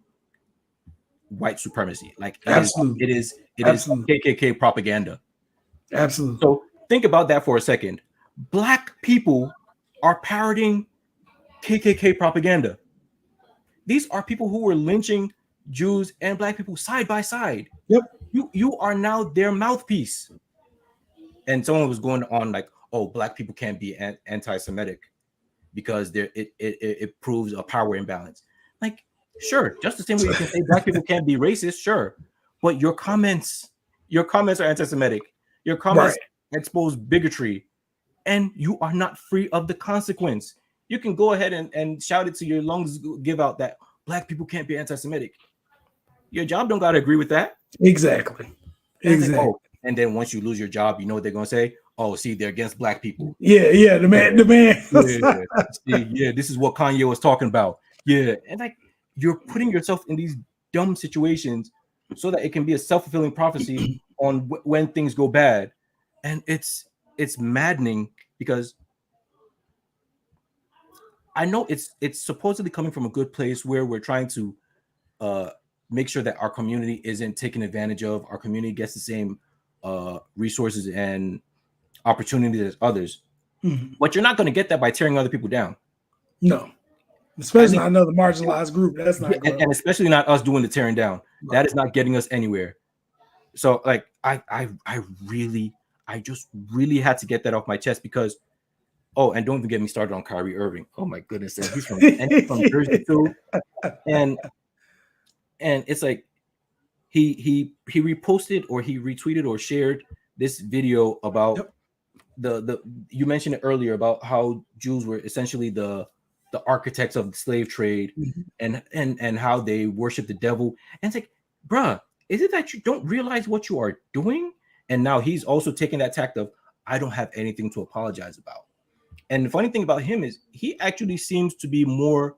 white supremacy. Like it is KKK propaganda. Absolutely. So think about that for a second. Black people are parroting KKK propaganda. These are people who were lynching Jews and black people side by side. Yep. You are now their mouthpiece. And someone was going on like, oh, black people can't be anti-Semitic because it proves a power imbalance. Like, sure, just the same way you can say black people can't be racist, sure. But your comments are anti-Semitic. Your comments expose bigotry, and you are not free of the consequence. You can go ahead and shout it to your lungs, give out that black people can't be anti-Semitic. Your job don't got to agree with that. Exactly. Like, oh, and then once you lose your job, you know what they're gonna say? Oh, see, they're against black people. Yeah. The man. Yeah, this is what Kanye was talking about. Yeah, and like you're putting yourself in these dumb situations so that it can be a self-fulfilling prophecy on when things go bad, and it's maddening because I know it's supposedly coming from a good place where we're trying to make sure that our community isn't taken advantage of. Our community gets the same resources and opportunities as others. Mm-hmm. But you're not going to get that by tearing other people down. No, especially not another marginalized group. That's not good. And especially not us doing the tearing down. Right. That is not getting us anywhere. So like I just really had to get that off my chest because and don't even get me started on Kyrie Irving. Oh my goodness, and he's from Jersey too. And it's like he reposted or he retweeted or shared this video about the you mentioned it earlier about how Jews were essentially the architects of the slave trade, and how they worship the devil. And it's like, bruh, is it that you don't realize what you are doing? And now he's also taking that tact of, I don't have anything to apologize about. And the funny thing about him is he actually seems to be more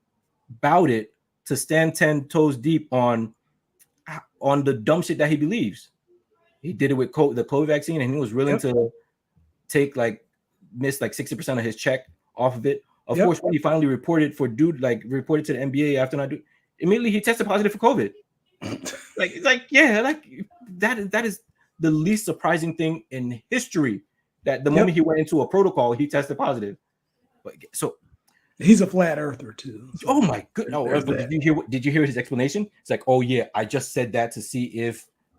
about it to stand 10 toes deep on the dumb shit that he believes. He did it with the COVID vaccine, and he was willing to miss 60% of his check off of it. Of course, when he finally reported to the NBA after not doing, immediately he tested positive for COVID. That is the least surprising thing in history. That the moment he went into a protocol, he tested positive. But so he's a flat earther too. So oh my goodness! Oh, but did you hear his explanation? It's like, oh yeah, I just said that to see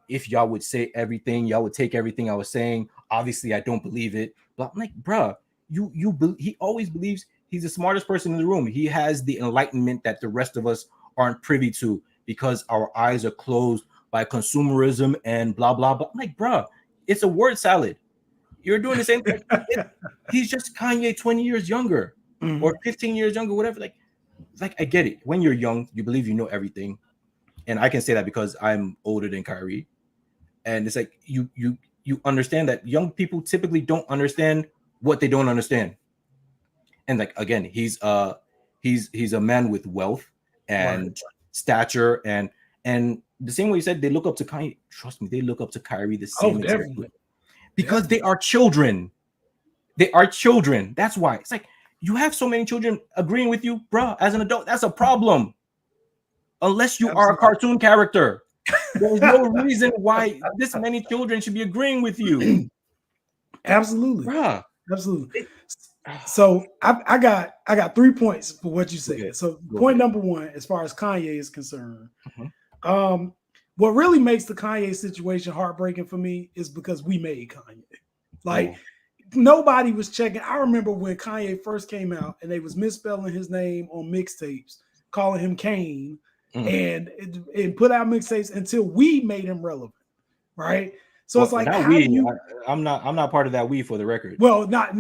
if y'all would say everything, y'all would take everything I was saying. Obviously, I don't believe it. But I'm like, bruh, he always believes he's the smartest person in the room. He has the enlightenment that the rest of us aren't privy to because our eyes are closed by consumerism and blah blah blah. I'm like, bruh, it's a word salad. You're doing the same thing. He's just Kanye 20 years younger or 15 years younger, whatever. Like I get it. When you're young, you believe you know everything. And I can say that because I'm older than Kyrie. And it's like you understand that young people typically don't understand what they don't understand. And like again, he's a man with wealth and stature and the same way you said they look up to Kanye. Trust me, they look up to Kyrie the same way. Because they are children. They are children. That's why. It's like you have so many children agreeing with you, bro. As an adult, that's a problem. Unless you are a cartoon character. There's no reason why this many children should be agreeing with you. Absolutely. Bruh. Absolutely. So I got 3 points for what you said. Okay. So point number one, as far as Kanye is concerned, what really makes the Kanye situation heartbreaking for me is because we made Kanye. Nobody was checking. I remember when Kanye first came out and they was misspelling his name on mixtapes, calling him Kane, and put out mixtapes until we made him relevant, right? So it's like, I'm not part of that we for the record. Well, not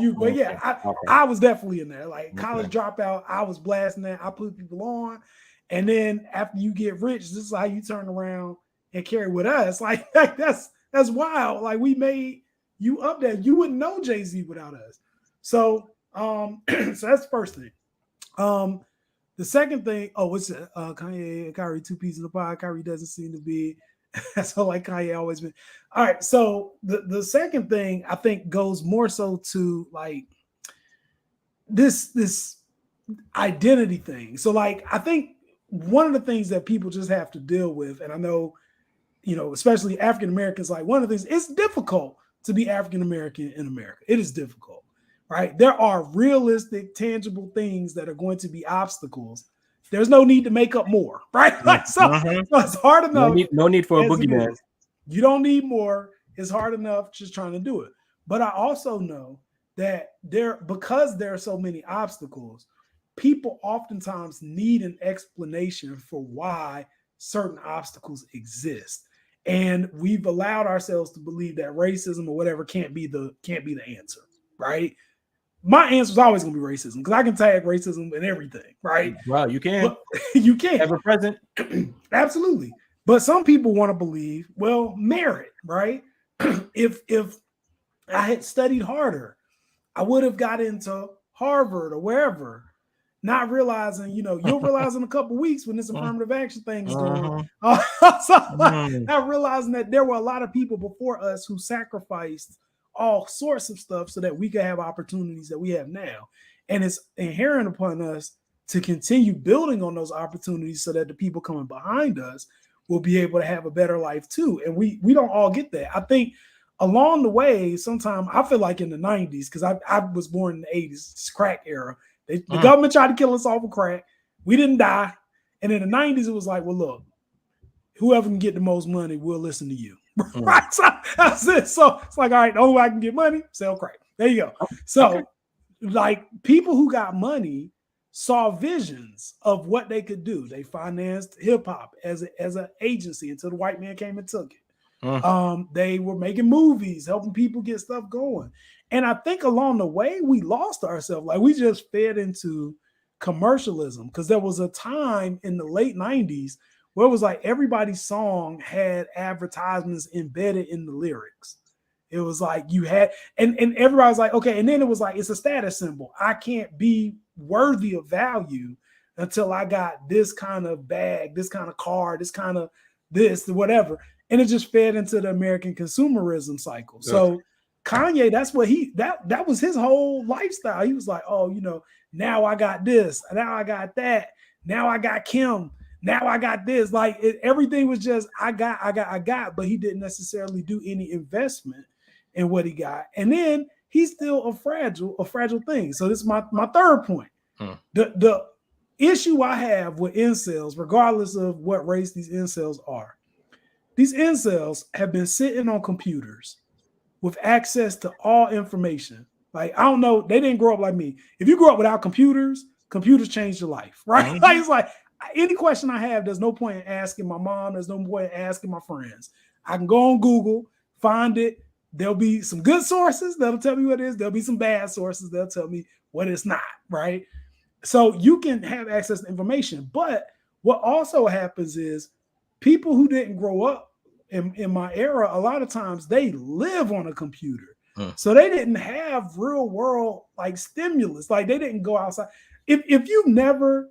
you, but I was definitely in there. Like college dropout, I was blasting that. I put people on. And then after you get rich, this is how you turn around and carry with us. Like that's wild. Like we made you up there. You wouldn't know Jay-Z without us. So so that's the first thing. The second thing, what's it? Kanye and Kyrie, 2 pieces in the pie. Kyrie doesn't seem to be. That's how like Kanye always been. All right. So the second thing I think goes more so to like this identity thing. So like I think one of the things that people just have to deal with, and I know, especially African Americans, like one of the things, it's difficult to be African American in America. It is difficult, right? There are realistic, tangible things that are going to be obstacles. There's no need to make up more, right? Like so it's hard enough. No need for a boogeyman. You don't need more. It's hard enough just trying to do it. But I also know that because there are so many obstacles, people oftentimes need an explanation for why certain obstacles exist. And we've allowed ourselves to believe that racism or whatever can't be the answer, right? my answer is always going to be racism because I can tag racism in everything, right? Wow, you can. But, you can. Ever present. Absolutely. But some people want to believe, well, merit, right? if I had studied harder, I would have got into Harvard or wherever, not realizing, you'll realize in a couple of weeks when this affirmative action thing is going on. Not realizing that there were a lot of people before us who sacrificed all sorts of stuff so that we could have opportunities that we have now. And it's inherent upon us to continue building on those opportunities so that the people coming behind us will be able to have a better life too. And we don't all get that. I think along the way, sometimes I feel like in the 90s, because I was born in the 80s, it's crack era. The government tried to kill us off with crack. We didn't die. And in the 90s, it was like, well, look, whoever can get the most money, we'll listen to you. Right? So that's it. So it's like, all right, the only way I can get money, sell crack. There you go. So like people who got money saw visions of what they could do. They financed hip hop as an agency until the white man came and took it. They were making movies, helping people get stuff going. And I think along the way, we lost ourselves. Like we just fed into commercialism because there was a time in the late 90s where it was like everybody's song had advertisements embedded in the lyrics. It was like you had, and everybody was like, okay. And then it was like, it's a status symbol. I can't be worthy of value until I got this kind of bag, this kind of car, this kind of this, whatever. And it just fed into the American consumerism cycle. Okay. So Kanye, that's what that was his whole lifestyle. He was like, oh, now I got this, now I got that, now I got Kim, now I got this. Like everything was just I got, but he didn't necessarily do any investment in what he got. And then he's still a fragile thing. So this is my third point. The issue I have with incels, regardless of what race these incels are, these incels have been sitting on computers with access to all information. Like, I don't know, they didn't grow up like me. If you grew up without computers changed your life, right? Like, it's like any question I have, there's no point in asking my mom. There's no point in asking my friends. I can go on Google, find it. There'll be some good sources that'll tell me what it is. There'll be some bad sources that'll tell me what it's not, right? So you can have access to information. But what also happens is people who didn't grow up in my era, a lot of times they live on a computer. So they didn't have real world like stimulus. Like they didn't go outside. If you've never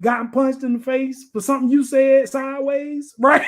gotten punched in the face for something you said sideways, right?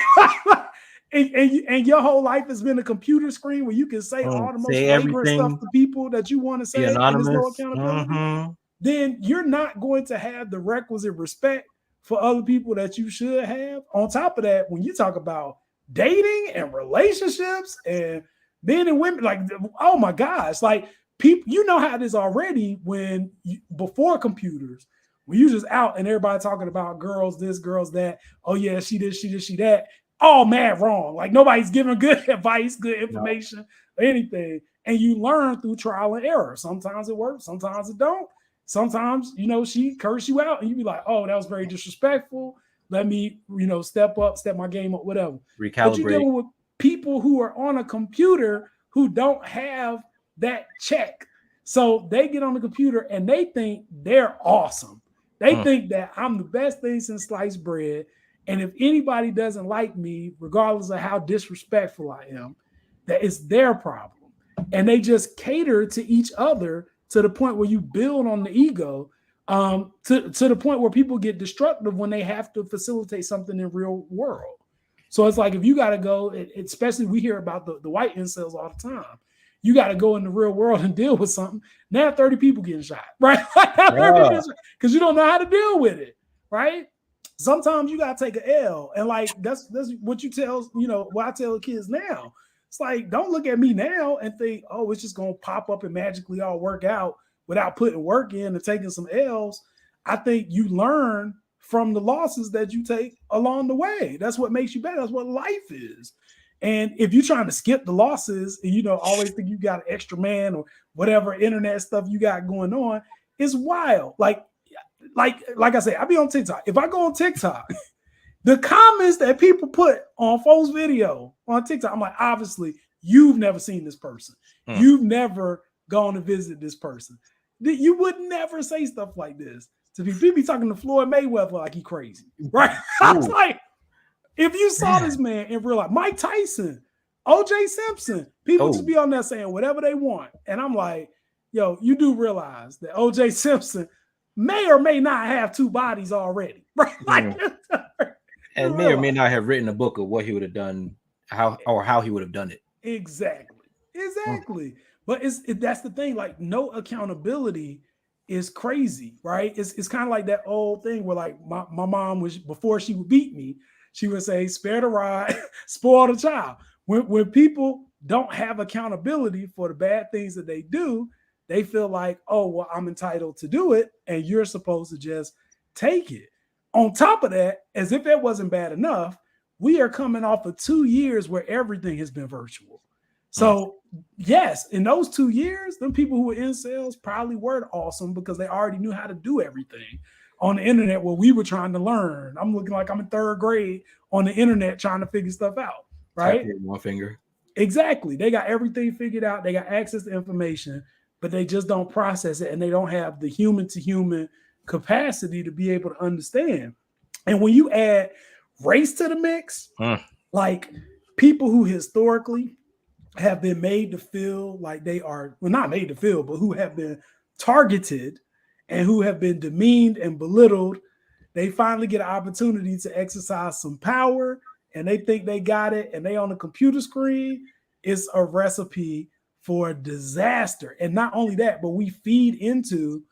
and your whole life has been a computer screen where you can say all the most flagrant stuff to people that you want to say, and there's no accountability, then you're not going to have the requisite respect for other people that you should have. On top of that, when you talk about dating and relationships and men and women, like, oh my gosh, like people, how it is already when before computers, when you just out and everybody talking about girls this, girls that, oh yeah, she this, she that, all mad wrong. Like nobody's giving good advice, good information, or anything. And you learn through trial and error. Sometimes it works, sometimes it don't. Sometimes, she curse you out and you be like, oh, that was very disrespectful. Let me, step my game up, whatever. Recalibrate. But you're dealing with people who are on a computer who don't have that check. So they get on the computer and they think they're awesome. They think that I'm the best thing since sliced bread. And if anybody doesn't like me, regardless of how disrespectful I am, that it's their problem. And they just cater to each other to the point where you build on the ego, to the point where people get destructive when they have to facilitate something in real world. So it's like if you got to go, especially we hear about the white incels all the time. You got to go in the real world and deal with something. Now 30 people getting shot, right? Because you don't know how to deal with it, right? Sometimes you got to take an L. And like that's what you tell, what I tell the kids now. It's like, don't look at me now and think, oh, it's just going to pop up and magically all work out without putting work in and taking some L's. I think you learn from the losses that you take along the way. That's what makes you better. That's what life is. And if you're trying to skip the losses and, always think you got an extra man or whatever internet stuff you got going on, it's wild. Like I said, I be on TikTok. If I go on TikTok, the comments that people put on folks' video on TikTok, I'm like, obviously, you've never seen this person. You've never gone to visit this person. You would never say stuff like this to people. Be talking to Floyd Mayweather like he crazy, right? I was like, if you saw this man in real life, Mike Tyson, OJ Simpson, people just be on there saying whatever they want. And I'm like, yo, you do realize that OJ Simpson may or may not have two bodies already, right? Like, and may or may not have written a book of what he would have done, how he would have done it. Exactly. But that's the thing. Like, no accountability is crazy, right? It's kind of like that old thing where, like, my mom was, before she would beat me, she would say, "Spare the rod, spoil the child." When people don't have accountability for the bad things that they do, they feel like, oh, well, I'm entitled to do it, and you're supposed to just take it. On top of that, as if that wasn't bad enough, we are coming off of 2 years where everything has been virtual. So, yes, in those 2 years, them people who were in sales probably were awesome because they already knew how to do everything on the internet where we were trying to learn. I'm looking like I'm in 3rd grade on the internet trying to figure stuff out, right? One finger. Exactly. They got everything figured out. They got access to information, but they just don't process it, and they don't have the human-to-human capacity to be able to understand. And when you add race to the mix, like people who historically have been made to feel like they are, well, not made to feel, but who have been targeted and who have been demeaned and belittled, they finally get an opportunity to exercise some power, and they think they got it, and they on the computer screen. It's a recipe for disaster. And not only that, but we feed into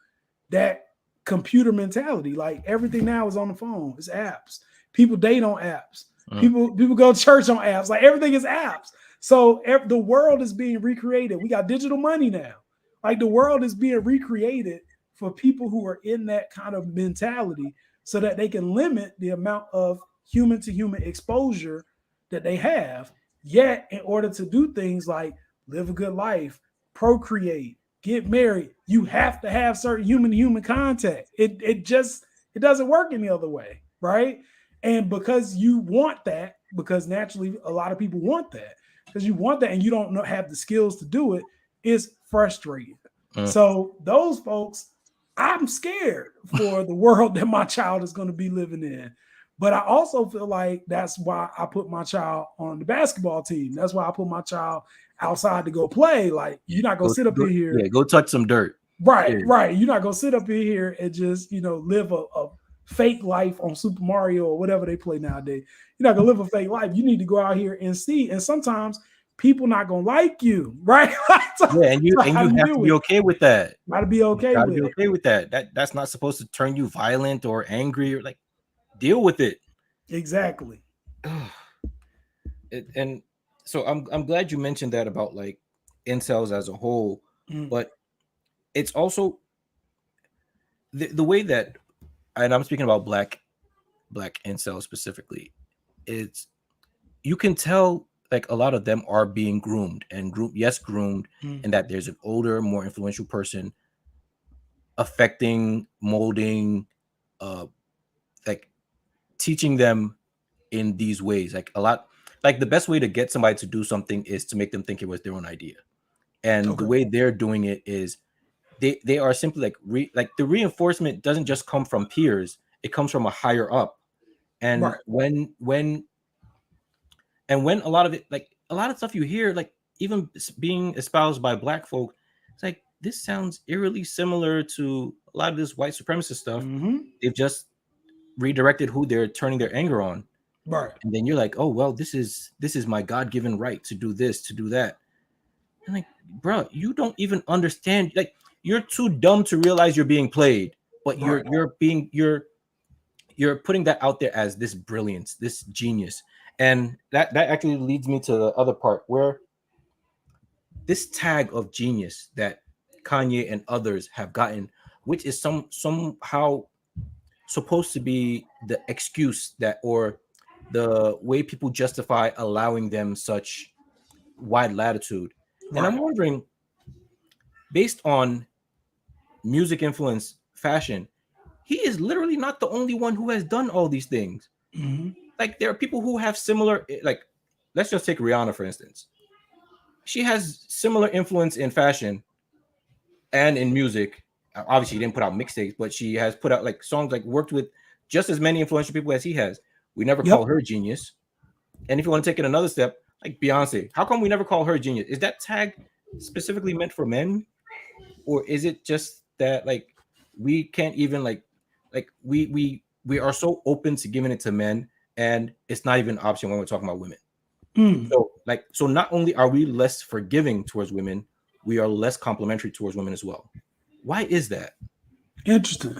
that computer mentality. Like, everything now is on the phone. It's apps. People date on apps. People go to church on apps. Like, everything is apps. So the world is being recreated. We got digital money now. Like, the world is being recreated for people who are in that kind of mentality so that they can limit the amount of human-to-human exposure that they have. Yet, in order to do things like live a good life, procreate, get married, you have to have certain human-to-human contact. It doesn't work any other way, right? And because you want that, because naturally a lot of people want that, because you want that and you don't have the skills to do it, it's frustrating. So those folks, I'm scared for the world that my child is going to be living in. But I also feel like that's why I put my child on the basketball team. That's why I put my child outside to go play. Like, you're not going to sit up in here. Yeah, go touch some dirt. Right. You're not going to sit up in here and just, live a fake life on Super Mario or whatever they play nowadays. You're not going to live a fake life. You need to go out here and see. And sometimes people not going to like you, right? And you have to be okay with that. Got to be okay with that. That's not supposed to turn you violent or angry, or like, deal with it. Exactly. And so I'm glad you mentioned that about like incels as a whole, but it's also the way that, and I'm speaking about black incels specifically, it's, you can tell like a lot of them are being groomed, and and that there's an older, more influential person affecting, molding, like teaching them in these ways. Like a lot, like the best way to get somebody to do something is to make them think it was their own idea. And the way they're doing it is they are simply like the reinforcement doesn't just come from peers, it comes from a higher up. And when a lot of it, like a lot of stuff you hear, like even being espoused by black folk, it's like, this sounds eerily similar to a lot of this white supremacist stuff. They've just redirected who they're turning their anger on. Right. And then you're like, oh, well, this is my God-given right to do this, to do that. And like, bro, you don't even understand. Like, you're too dumb to realize you're being played, but you're putting that out there as this brilliance, this genius. And that actually leads me to the other part, where this tag of genius that Kanye and others have gotten, which is somehow supposed to be the excuse that, or the way people justify allowing them such wide latitude. And I'm wondering, based on music influence, fashion, he is literally not the only one who has done all these things. Like, there are people who have similar, like, let's just take Rihanna, for instance. She has similar influence in fashion and in music obviously she didn't put out mixtapes, but she has put out like songs, like worked with just as many influential people as he has. We never call her genius. And if you want to take it another step, like Beyonce, how come we never call her genius? Is that tag specifically meant for men, or is it just that like we can't even like we are so open to giving it to men, and it's not even an option when we're talking about women? So not only are we less forgiving towards women, we are less complimentary towards women as well. Why is that? Interesting.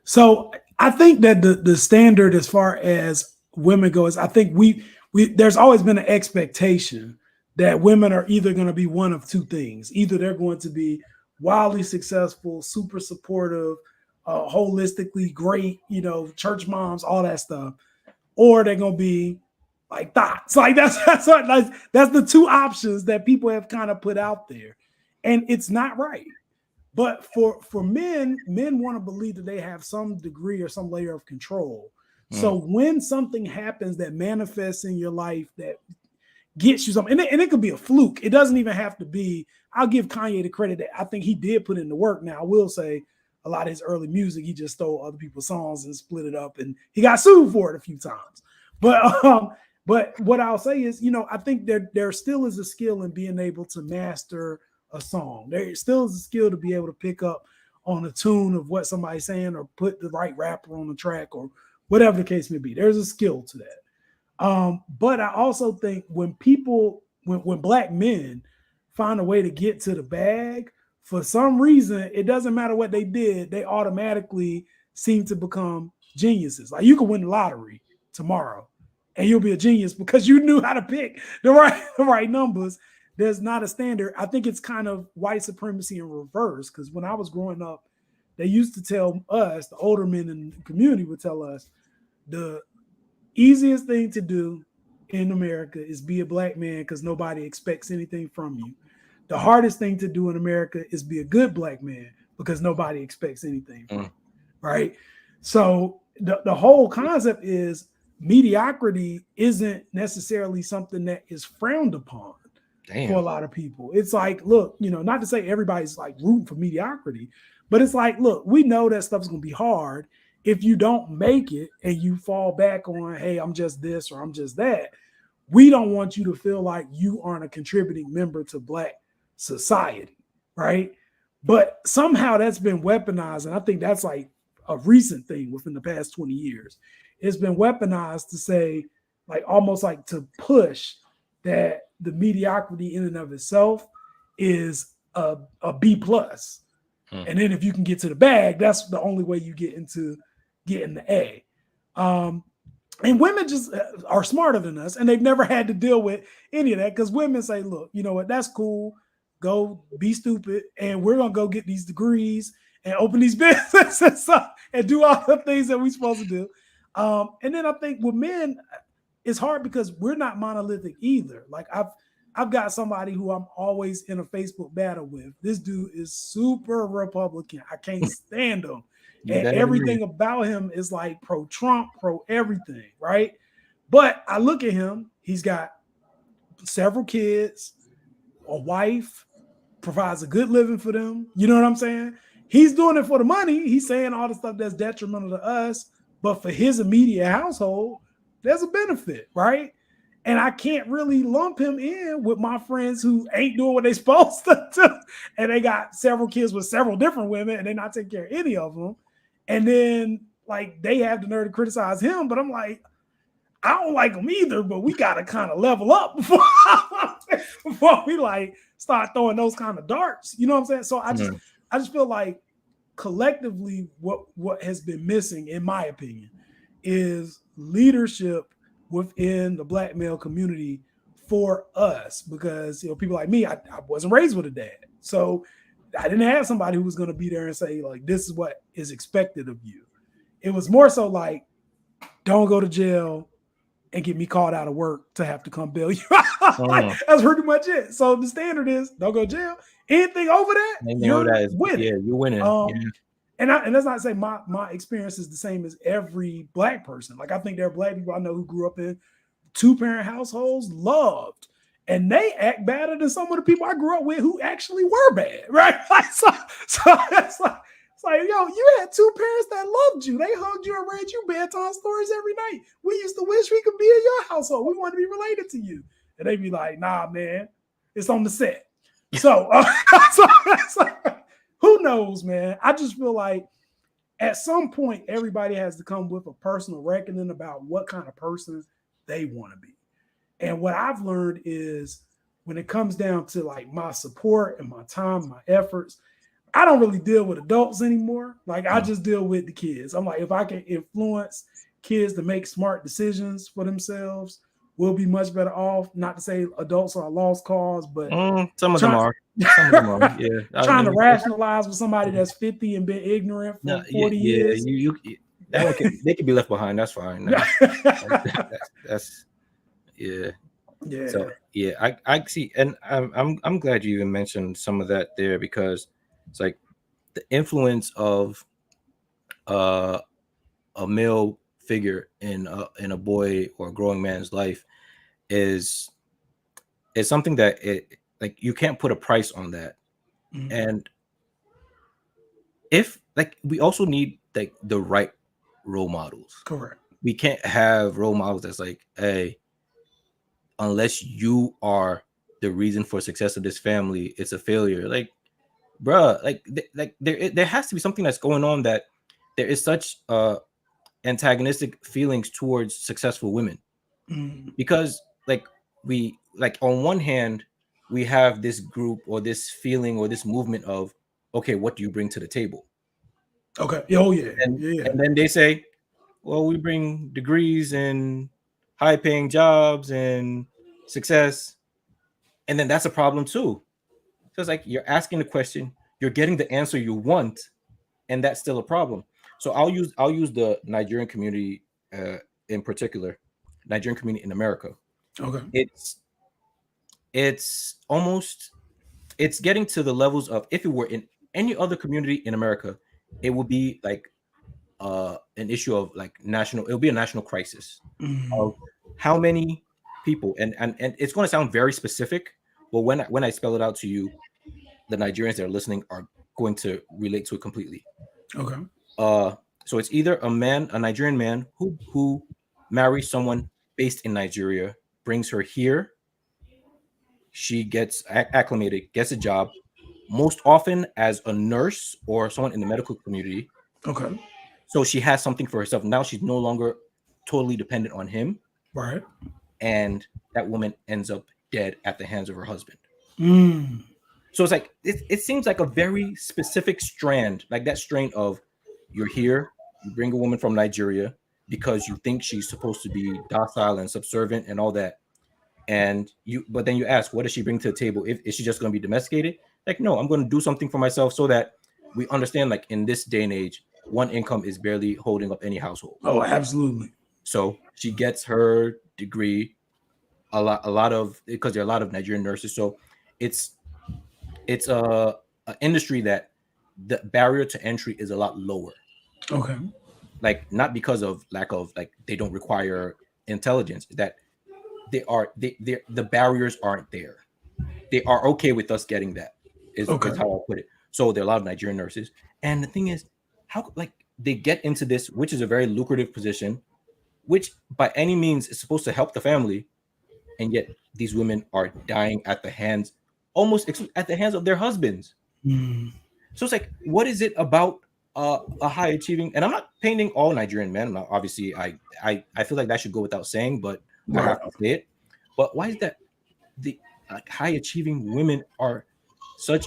So I think that the standard as far as women go is, I think we there's always been an expectation that women are either going to be one of two things. Either they're going to be wildly successful, super supportive, holistically great, church moms, all that stuff, or they're going to be like thoughts. Like that's the two options that people have kind of put out there, and it's not right. But for men want to believe that they have some degree or some layer of control. So when something happens that manifests in your life that gets you something, and it could be a fluke. It doesn't even have to be. I'll give Kanye the credit that I think he did put in the work. Now, I will say a lot of his early music, he just stole other people's songs and split it up, and he got sued for it a few times. But what I'll say is, I think there still is a skill in being able to master a song. There still is a skill to be able to pick up on a tune of what somebody's saying, or put the right rapper on the track, or whatever the case may be. There's a skill to that. But I also think when Black men find a way to get to the bag, for some reason, it doesn't matter what they did, they automatically seem to become geniuses. Like, you could win the lottery tomorrow and you'll be a genius because you knew how to pick the right numbers. There's not a standard. I think it's kind of white supremacy in reverse, because when I was growing up, they used to tell us, the older men in the community would tell us, the easiest thing to do in America is be a Black man because nobody expects anything from you. The hardest thing to do in America is be a good Black man because nobody expects anything from you, right? So the whole concept is mediocrity isn't necessarily something that is frowned upon for a lot of people. It's like, look, not to say everybody's like rooting for mediocrity, but it's like, look, we know that stuff's going to be hard. If you don't make it and you fall back on, hey, I'm just this or I'm just that, we don't want you to feel like you aren't a contributing member to Black society, right? But somehow that's been weaponized, and I think that's like a recent thing within the past 20 years. It's been weaponized to say, like, almost like to push that the mediocrity in and of itself is a B plus. And then if you can get to the bag, that's the only way you get into getting the A. And women just are smarter than us, and they've never had to deal with any of that, because women say, look, you know what, that's cool. Go be stupid, and we're going to go get these degrees and open these businesses and do all the things that we're supposed to do. And then I think with men, it's hard because we're not monolithic either. Like I've got somebody who I'm always in a Facebook battle with. This dude is super Republican. I can't stand him. And everything about him is like pro-Trump, pro-everything, right? But I look at him, he's got several kids, a wife, provides a good living for them. You know what I'm saying? He's doing it for the money. He's saying all the stuff that's detrimental to us, but for his immediate household, there's a benefit, right? And I can't really lump him in with my friends who ain't doing what they're supposed to do. And they got several kids with several different women, and they're not taking care of any of them. And then, like, they have the nerve to criticize him, but I'm like, I don't like him either, but we got to kind of level up before we, like, start throwing those kind of darts. You know what I'm saying? So I just feel like collectively what has been missing, in my opinion, is leadership within the Black male community for us, because people like me, I wasn't raised with a dad, so I didn't have somebody who was going to be there and say, like, this is what is expected of you. It was more so like, don't go to jail and get me called out of work to have to come bail you out. Like, that's pretty much it. So the standard is don't go to jail. Anything over that, you're winning. Yeah, you're winning. And that's not to say my experience is the same as every Black person. Like, I think there are Black people I know who grew up in 2-parent households, loved, and they act better than some of the people I grew up with who actually were bad, right? Like, so It's like, yo, you had two parents that loved you. They hugged you and read you bedtime stories every night. We used to wish we could be in your household. We want to be related to you. And they be like, nah, man, it's on the set. So, so who knows, man? I just feel like at some point, everybody has to come with a personal reckoning about what kind of person they want to be. And what I've learned is when it comes down to like my support and my time, my efforts, I don't really deal with adults anymore. Like I just deal with the kids. I'm like, if I can influence kids to make smart decisions for themselves, we'll be much better off. Not to say adults are a lost cause, but some of them are. Some of them are. Yeah. Trying to rationalize with somebody that's 50 and been ignorant for 40 years. They can be left behind. That's fine. That's yeah. So yeah, I see, and I'm glad you even mentioned some of that there, because it's like the influence of a male figure in a boy or a growing man's life is something that like you can't put a price on that. Mm-hmm. And if like we also need like the right role models. Correct. We can't have role models that's like, hey, unless you are the reason for success of this family, it's a failure. Like, bruh, like there has to be something that's going on, that there is such antagonistic feelings towards successful women. Mm. Because like we like on one hand we have this group or this feeling or this movement of, okay, what do you bring to the table? Okay. Oh yeah. And then they say, well, we bring degrees and high paying jobs and success. And then that's a problem too. So it's like you're asking the question, you're getting the answer you want, and that's still a problem. So I'll use the Nigerian community in particular, Nigerian community in America. Okay. It's getting to the levels of, if it were in any other community in America, it would be like an issue of like it'll be a national crisis of how many people, and it's going to sound very specific, but when I spell it out to you, the Nigerians that are listening are going to relate to it completely. Okay. So it's either a Nigerian man who marries someone based in Nigeria, brings her here, she gets acclimated, gets a job, most often as a nurse or someone in the medical community. Okay. So she has something for herself. Now she's no longer totally dependent on him. Right. And that woman ends up dead at the hands of her husband. Mm. So it's like, it seems like a very specific strand, like that strain of, you're here, you bring a woman from Nigeria because you think she's supposed to be docile and subservient and all that. But then you ask, what does she bring to the table? Is she just going to be domesticated? Like, no, I'm going to do something for myself, so that we understand, like in this day and age, one income is barely holding up any household. Oh, absolutely. So she gets her degree, a lot of, because there are a lot of Nigerian nurses. So it's a industry that the barrier to entry is a lot lower. Okay. Like, not because of lack of, like, they don't require intelligence, that the barriers aren't there. They are okay with us getting that, is how I put it. So there are a lot of Nigerian nurses. And the thing is, how like they get into this, which is a very lucrative position, which by any means is supposed to help the family, and yet these women are dying at the hands, almost at the hands of their husbands. Mm. So it's like, what is it about a high achieving? And I'm not painting all Nigerian men. Obviously, I feel like that should go without saying, but I have to say it. But why is that the high achieving women are such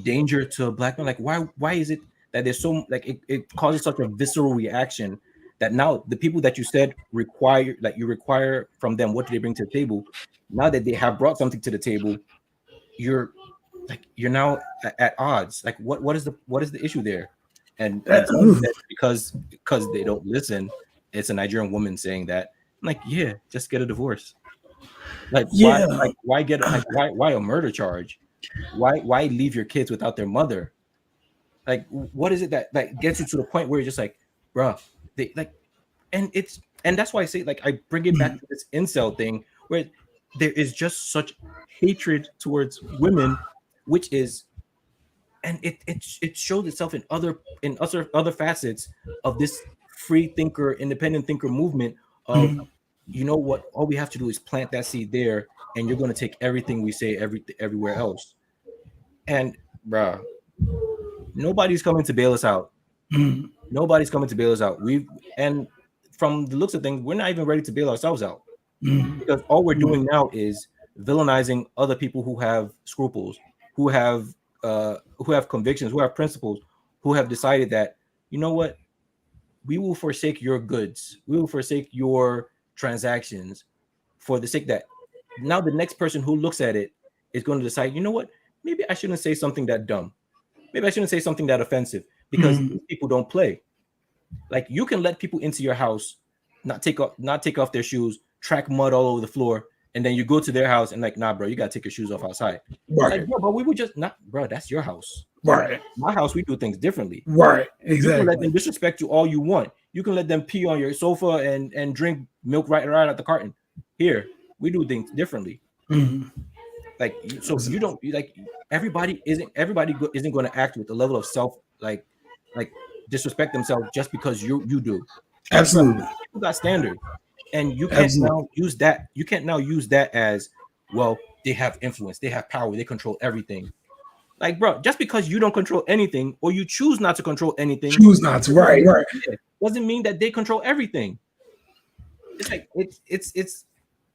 danger to Black men? Like, why is it that there's so, like, it causes such a visceral reaction that now the people that you said you require from them, what do they bring to the table? Now that they have brought something to the table, you're now at odds. Like, what is the issue there? And because they don't listen, it's a Nigerian woman saying that. I'm like, yeah, just get a divorce. Like, yeah. Why a murder charge? Why leave your kids without their mother? Like, what is it that gets you to the point where you're just like, bruh, they like, and that's why I say, like, I bring it back to this incel thing, where there is just such hatred towards women, which is, and it showed itself in other facets of this free thinker, independent thinker movement of, you know what, all we have to do is plant that seed there, and you're going to take everything we say everywhere else. And bruh, nobody's coming to bail us out. Nobody's coming to bail us out. And from the looks of things, we're not even ready to bail ourselves out, because all we're doing now is villainizing other people who have scruples, who have convictions, who have principles, who have decided that, you know what, we will forsake your goods, we will forsake your transactions for the sake that now the next person who looks at it is going to decide, you know what, maybe I shouldn't say something that dumb. Maybe I shouldn't say something that offensive, because these people don't play. Like, you can let people into your house, not take off their shoes, track mud all over the floor, and then you go to their house and like, nah, bro, you gotta take your shoes off outside. Right. Like, bro, but we would just not, bro. That's your house. Right. My house, we do things differently. Right. Exactly. You can let them disrespect you all you want. You can let them pee on your sofa and drink milk right out the carton. Here, we do things differently. Like, so you don't like, everybody isn't going to act with the level of self like disrespect themselves just because you do. Absolutely. People got standards, and you can't now use that. You can't now use that as, well, they have influence, they have power, they control everything. Like, bro, just because you don't control anything, or you choose not to control anything, right, doesn't mean that they control everything. It's like it's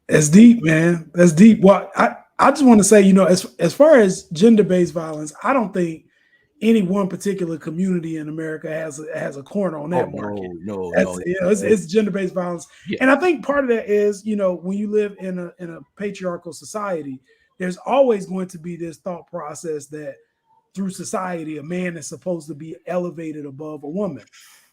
that's deep, man. That's deep. Well, I just want to say, you know, as far as gender-based violence, I don't think any one particular community in America has a corner on that market. No. You know, it's gender-based violence, and I think part of that is, you know, when you live in a patriarchal society, there's always going to be this thought process that through society, a man is supposed to be elevated above a woman.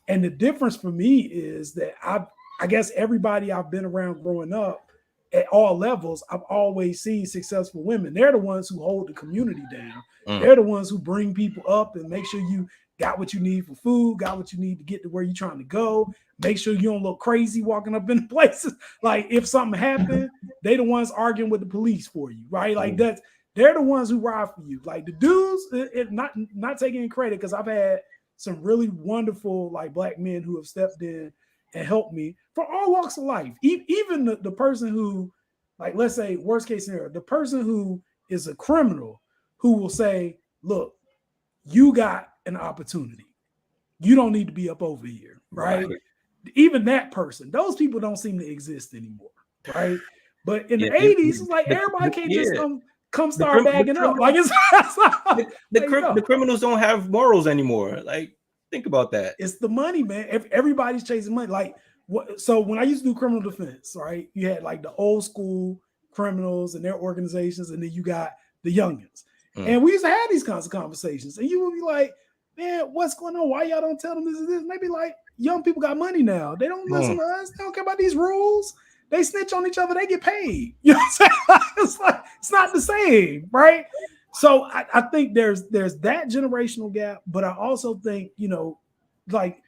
And the difference for me is that I guess everybody I've been around growing up at all levels, I've always seen successful women. They're the ones who hold the community down. They're the ones who bring people up and make sure you got what you need for food, got what you need to get to where you're trying to go. Make sure you don't look crazy walking up in places. Like, if something happened, they the ones arguing with the police for you, right? Like, they're the ones who ride for you. Like, the dudes, not taking any credit, because I've had some really wonderful like black men who have stepped in and helped me for all walks of life. Even the person who, like, let's say worst case scenario, the person who is a criminal who will say, look, you got an opportunity. You don't need to be up over here, right? Even that person, those people don't seem to exist anymore, right? But in the 80s, it's like everybody can't just come start bagging up. Like, it's the criminals don't have morals anymore. Like, think about that. It's the money, man. Everybody's chasing money. Like, so when I used to do criminal defense, right? You had like the old school criminals and their organizations, and then you got the youngins. And we used to have these kinds of conversations. And you would be like, man, what's going on? Why y'all don't tell them this is this? Maybe like, young people got money now. They don't listen to us. They don't care about these rules. They snitch on each other. They get paid. You know what I'm saying? It's like, it's not the same, right? So I think there's that generational gap, but I also think, you know, like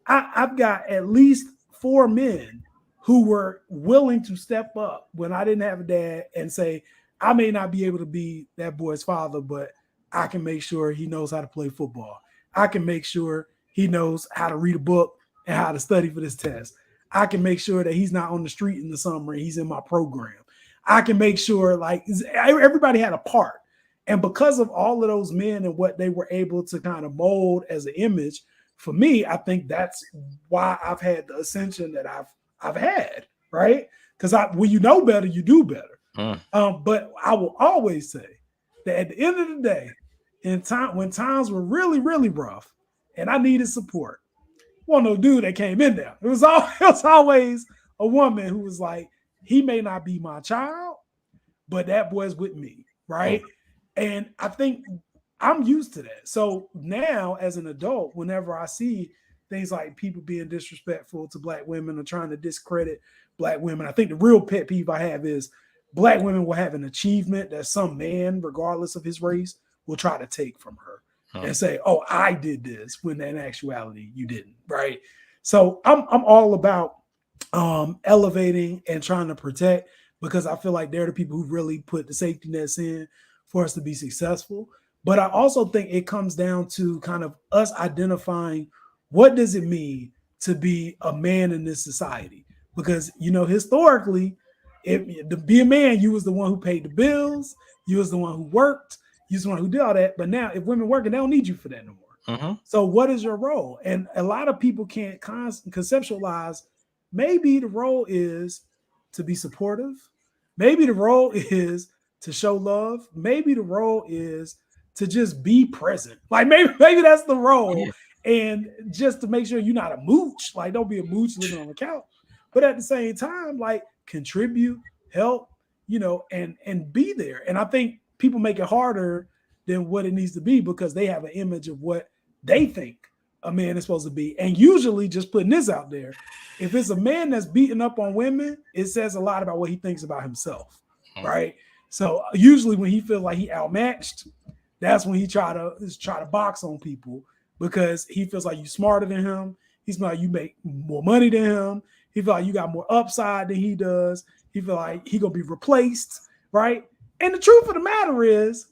I've got at least 4 men who were willing to step up when I didn't have a dad and say, I may not be able to be that boy's father, but I can make sure he knows how to play football. I can make sure he knows how to read a book and how to study for this test. I can make sure that he's not on the street in the summer and he's in my program. I can make sure, like, everybody had a part. And because of all of those men and what they were able to kind of mold as an image, for me, I think that's why I've had the ascension that I've had, right? Because when you know better, you do better. But I will always say that at the end of the day, when times were really, really rough and I needed support, wasn't no dude that came in there. It was always a woman who was like, he may not be my child, but that boy's with me, right? And I think I'm used to that. So now as an adult, whenever I see things like people being disrespectful to black women or trying to discredit black women, I think the real pet peeve I have is black women will have an achievement that some man, regardless of his race, will try to take from her and say, oh, I did this, when in actuality you didn't, right? So I'm all about elevating and trying to protect, because I feel like they're the people who really put the safety nets in for us to be successful. But I also think it comes down to kind of us identifying what does it mean to be a man in this society? Because, historically, to be a man, you was the one who paid the bills, you was the one who worked, you was the one who did all that. But now if women working, they don't need you for that no more. Mm-hmm. So what is your role? And a lot of people can't conceptualize, maybe the role is to be supportive. Maybe the role is to show love. Maybe the role is to just be present. Like maybe that's the role. Yeah. And just to make sure you're not a mooch, like don't be a mooch living on the couch. But at the same time, like contribute, help, and be there. And I think people make it harder than what it needs to be because they have an image of what they think a man is supposed to be. And usually just putting this out there, if it's a man that's beating up on women, it says a lot about what he thinks about himself, right? So usually when he feels like he outmatched, that's when he try to box on people because he feels like you're smarter than him. He feels like you make more money than him. He feels like you got more upside than he does. He feels like he gonna be replaced, right? And the truth of the matter is,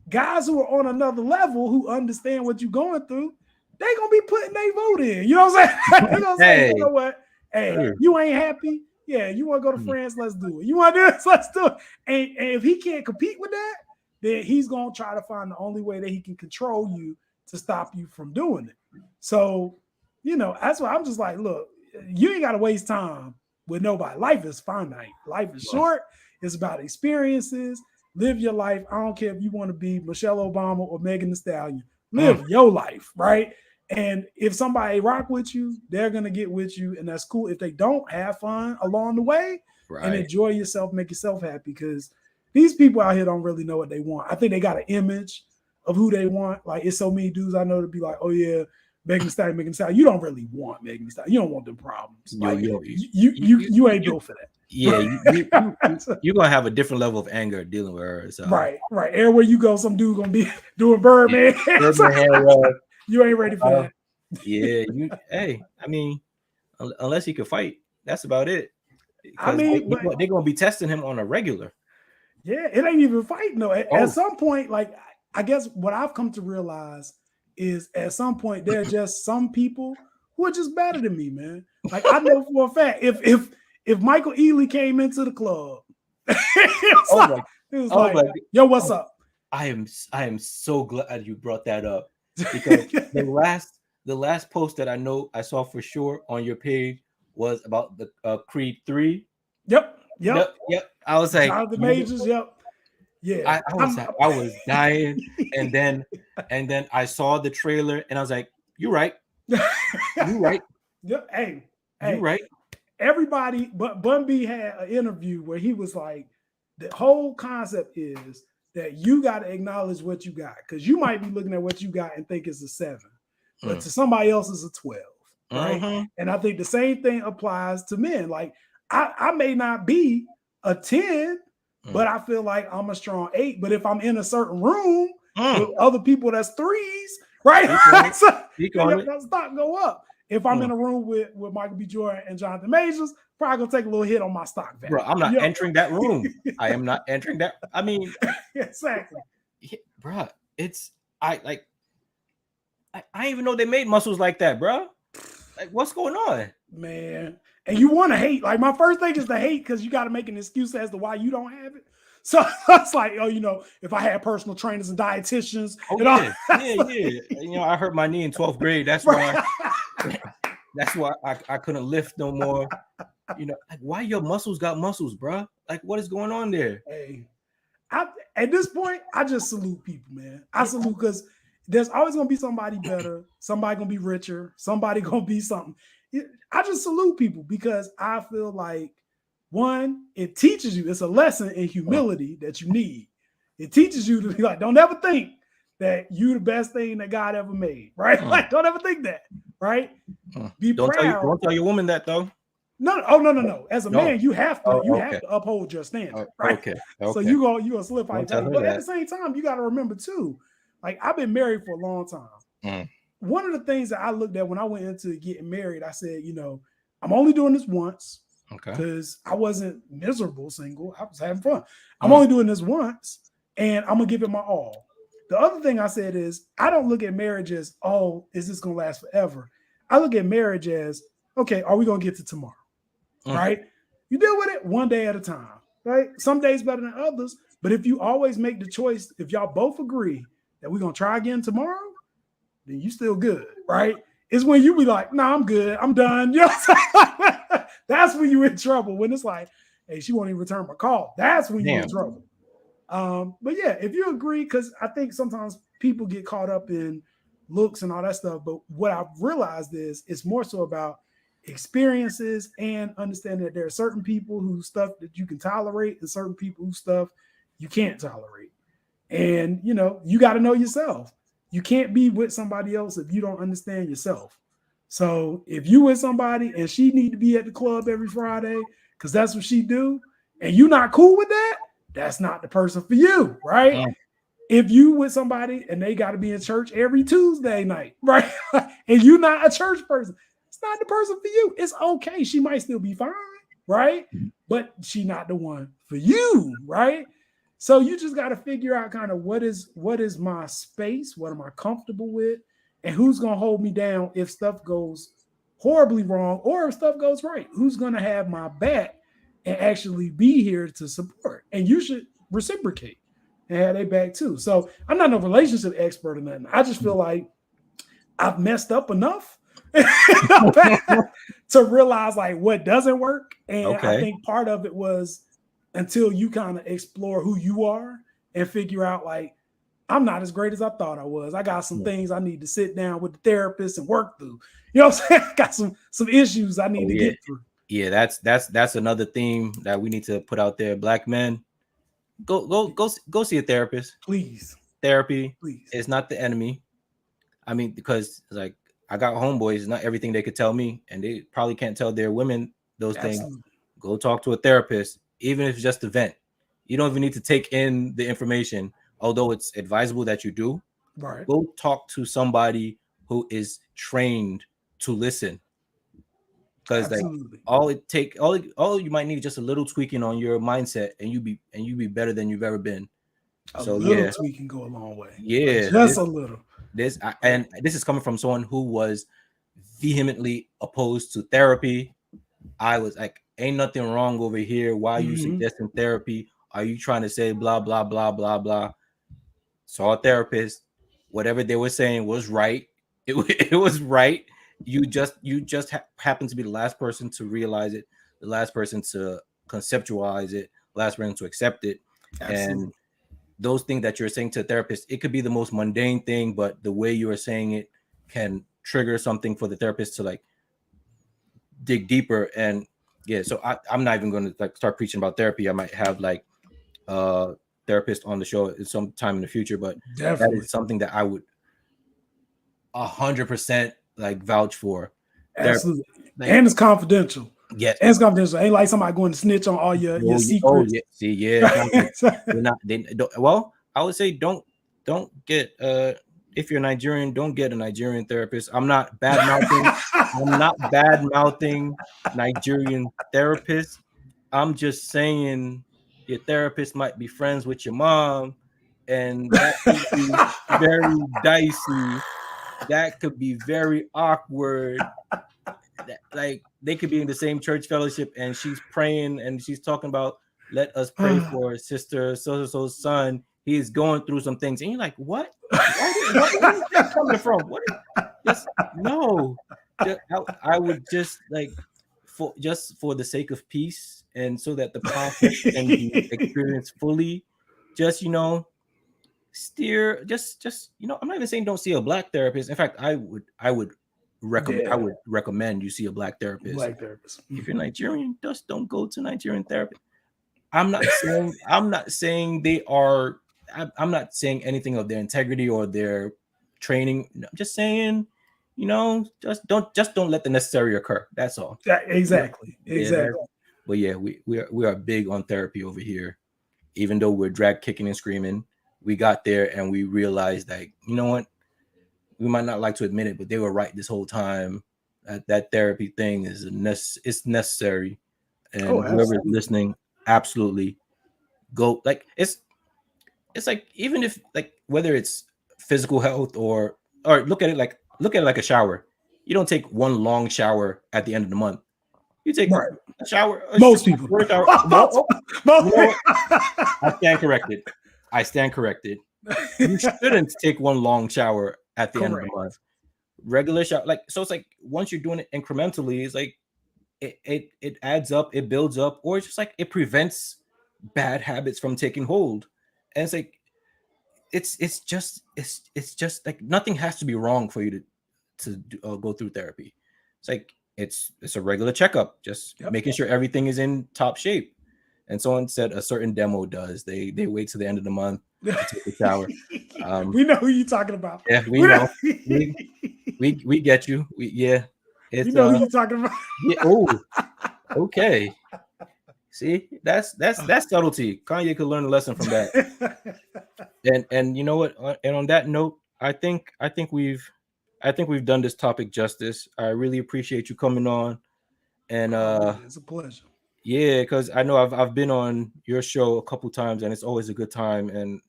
guys who are on another level who understand what you're going through, they gonna be putting their vote in. You know what I'm saying? They're gonna say, you know what? Hey, you ain't happy? Yeah, you want to go to France? Let's do it. You want to do this? Let's do it. And if he can't compete with that, then he's gonna try to find the only way that he can control you to stop you from doing it. So, that's why I'm just like, look, you ain't gotta waste time with nobody. Life is finite. Life is short. It's about experiences. Live your life. I don't care if you want to be Michelle Obama or Megan Thee Stallion. Live your life, right? And if somebody rock with you, they're gonna get with you, and that's cool. If they don't, have fun along the way and enjoy yourself, make yourself happy. Because these people out here don't really know what they want. I think they got an image of who they want. Like it's so many dudes I know to be like, oh yeah, Megan Thee Stallion. You don't really want Megan Thee Stallion. You don't want them problems. Like you ain't built for that. Yeah, you're gonna have a different level of anger dealing with her. So. Right. Everywhere you go, some dude gonna be doing Birdman. You ain't ready for that. Yeah. I mean, unless he can fight, that's about it. I mean, they're gonna be testing him on a regular. Yeah, it ain't even fighting though. At some point, like I guess what I've come to realize is at some point there are just some people who are just better than me, man. Like I know for a fact, if Michael Ealy came into the club, it was like, yo, what's up? I am so glad you brought that up because the last post that I saw for sure on your page was about the Creed 3. Yep. I was like, the majors. Yep. Yeah. I was dying, and then I saw the trailer, and I was like, "You're right. You're right. Yep. Hey, you're right." Everybody, but Bun B had an interview where he was like, "The whole concept is that you got to acknowledge what you got, because you might be looking at what you got and think it's a 7, but to somebody else it's a 12." Right. And I think the same thing applies to men. Like I may not be a 10, but I feel like I'm a strong 8. But if I'm in a certain room with other people that's 3s, right? So that stock go up. If I'm in a room with Michael B. Jordan and Jonathan Majors, probably gonna take a little hit on my stock value. Bro, I'm not entering that room. I am not entering that. I mean, exactly. Bro, I didn't even know they made muscles like that, bro. Like, what's going on, man? And you want to hate? Like, my first thing is to hate because you got to make an excuse as to why you don't have it. So it's like, if I had personal trainers and dietitians, yeah. I hurt my knee in 12th grade. That's why. That's why I couldn't lift no more. Like, why your muscles got muscles, bro? Like, what is going on there? Hey, at this point, I just salute people, man. I salute because there's always gonna be somebody better, somebody gonna be richer, somebody gonna be something. I just salute people because I feel like, one, it teaches you, it's a lesson in humility that you need. It teaches you to be like, don't ever think that you the best thing that God ever made, right? Like, don't ever think that, right? Be proud. Don't tell your woman that though. No. As a man, you have to uphold your standard, right? Okay. So you gonna slip out, but at the same time, you got to remember too. Like, I've been married for a long time. One of the things that I looked at when I went into getting married, I said, I'm only doing this once because I wasn't miserable single. I was having fun. I'm only doing this once, and I'm gonna give it my all. The other thing I said is I don't look at marriage as, oh, is this going to last forever? I look at marriage as, okay, are we going to get to tomorrow? Right? You deal with it one day at a time, right? Some days better than others. But if you always make the choice, if y'all both agree that we're going to try again tomorrow, then you still good, right? It's when you be like, nah, I'm good. I'm done. You know what I'm saying? That's when you're in trouble. When it's like, hey, she won't even return my call. That's when you're in trouble. But yeah, if you agree, because I think sometimes people get caught up in looks and all that stuff. But what I've realized is it's more so about experiences and understanding that there are certain people whose stuff that you can tolerate and certain people whose stuff you can't tolerate. And, you know, you got to know yourself. You can't be with somebody else if you don't understand yourself. So if you with somebody and she need to be at the club every Friday because that's what she do, and you not cool with that, that's not the person for you, right? If you with somebody and they got to be in church every Tuesday night, right? And you not a church person, it's not the person for you. It's okay. She might still be fine, right? But she not the one for you, right? So you just got to figure out kind of what is my space, what am I comfortable with, and who's going to hold me down if stuff goes horribly wrong or if stuff goes right. Who's going to have my back and actually be here to support? And you should reciprocate and have their back too. So I'm not no relationship expert or nothing. I just feel like I've messed up enough to realize like what doesn't work. And I think part of it was until you kind of explore who you are and figure out like, I'm not as great as I thought I was. I got some things I need to sit down with the therapist and work through. You know what I'm saying? I got some issues I need to get through. Yeah, that's another theme that we need to put out there. Black men, go see a therapist. Please. Therapy is not the enemy. I mean, because like I got homeboys, not everything they could tell me, and they probably can't tell their women those things. Go talk to a therapist, even if it's just a vent. You don't even need to take in the information, although it's advisable that you do. Right. Go talk to somebody who is trained to listen. Because like all you might need is just a little tweaking on your mindset, and you be better than you've ever been. A little tweaking go a long way. Yeah, like just a little. This is coming from someone who was vehemently opposed to therapy. I was like, ain't nothing wrong over here. Why are you suggesting therapy? Are you trying to say blah blah blah blah blah? Saw a therapist. Whatever they were saying was right. It was right. You just happen to be the last person to realize it, the last person to conceptualize it, the last person to accept it. Absolutely. And those things that you're saying to a therapist, it could be the most mundane thing, but the way you are saying it can trigger something for the therapist to like dig deeper. And yeah, so I'm not even going to like start preaching about therapy. I might have like therapist on the show at some time in the future, but that is something that I would 100% like vouch for. Absolutely. Like, and it's confidential. Yeah, and it's confidential. Ain't like somebody going to snitch on all your secrets. Oh yeah, see, yeah. Well, I would say don't get if you're Nigerian, don't get a Nigerian therapist. I'm not bad mouthing Nigerian therapists. I'm just saying your therapist might be friends with your mom, and that could be very dicey. That could be very awkward. Like they could be in the same church fellowship, and she's praying and she's talking about, let us pray for sister so son. He is going through some things, and you're like, what? Where is that coming from? No. I would just like for the sake of peace, and so that the conflict can be experienced fully. Just steer. Just I'm not even saying don't see a black therapist. In fact, I would recommend you see a black therapist. If you're Nigerian, just don't go to Nigerian therapy. I'm not saying they are. I'm not saying anything of their integrity or their training. I'm just saying, just don't let the necessary occur. That's all. Exactly. But yeah, we are big on therapy over here. Even though we're drag kicking and screaming, we got there and we realized that, you know what? We might not like to admit it, but they were right this whole time. That therapy thing is it's necessary, and whoever's listening, absolutely go. Like it's it's like even if like whether it's physical health or look at it like a shower. You don't take one long shower at the end of the month. You take Right. a shower. Most people. Shower. You know what? I stand corrected. You shouldn't take one long shower at the end of the month. Regular shower, like so. It's like once you're doing it incrementally, it's like it adds up, it builds up, or it's just like it prevents bad habits from taking hold. And it's like it's just like nothing has to be wrong for you to go through therapy. It's like it's a regular checkup, just making sure everything is in top shape. And someone said a certain demo does. They wait till the end of the month to take a shower. We know who you're talking about. Yeah, we know. we get you. It's, we know who you're talking about. Yeah. Oh, okay. See, that's subtlety. Kanye could learn a lesson from that. And you know what? And on that note, I think we've done this topic justice. I really appreciate you coming on. And it's a pleasure. Yeah, because I know I've been on your show a couple times, and it's always a good time.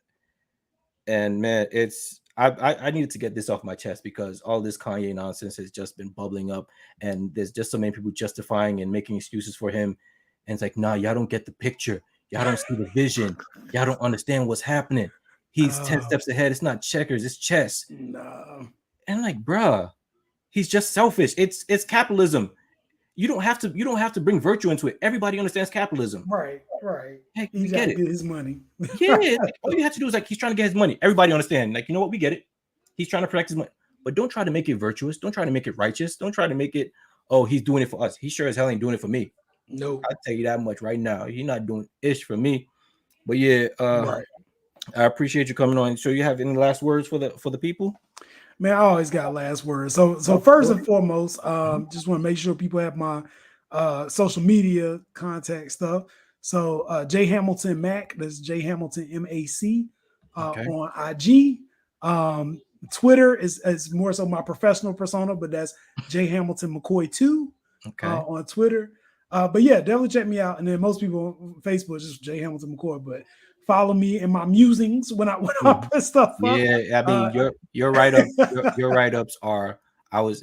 And man, it's I needed to get this off my chest because all this Kanye nonsense has just been bubbling up, and there's just so many people justifying and making excuses for him. And it's like, nah, y'all don't get the picture. Y'all don't see the vision. Y'all don't understand what's happening. He's 10 steps ahead. It's not checkers, it's chess. No. And like, bruh, he's just selfish. It's capitalism. You don't have to bring virtue into it. Everybody understands capitalism. Right. Heck, He's got to get his money. Yeah, all you have to do is like he's trying to get his money. Everybody understand. Like, you know what? We get it. He's trying to protect his money. But don't try to make it virtuous. Don't try to make it righteous. Don't try to make it, oh, he's doing it for us. He sure as hell ain't doing it for me. No. I'll tell you that much right now. He's not doing ish for me. But yeah, right. I appreciate you coming on. So you have any last words for the people? Man, I always got last words. So first and foremost, just want to make sure people have my social media contact stuff. So J Hamilton Mac, that's J Hamilton MAC on IG. Twitter is more so my professional persona, but that's J Hamilton McCoy 2 on Twitter. But yeah, definitely check me out. And then most people on Facebook is just J Hamilton McCoy, but follow me in my musings when I put stuff up. Yeah, I mean your write-ups, your write-ups I was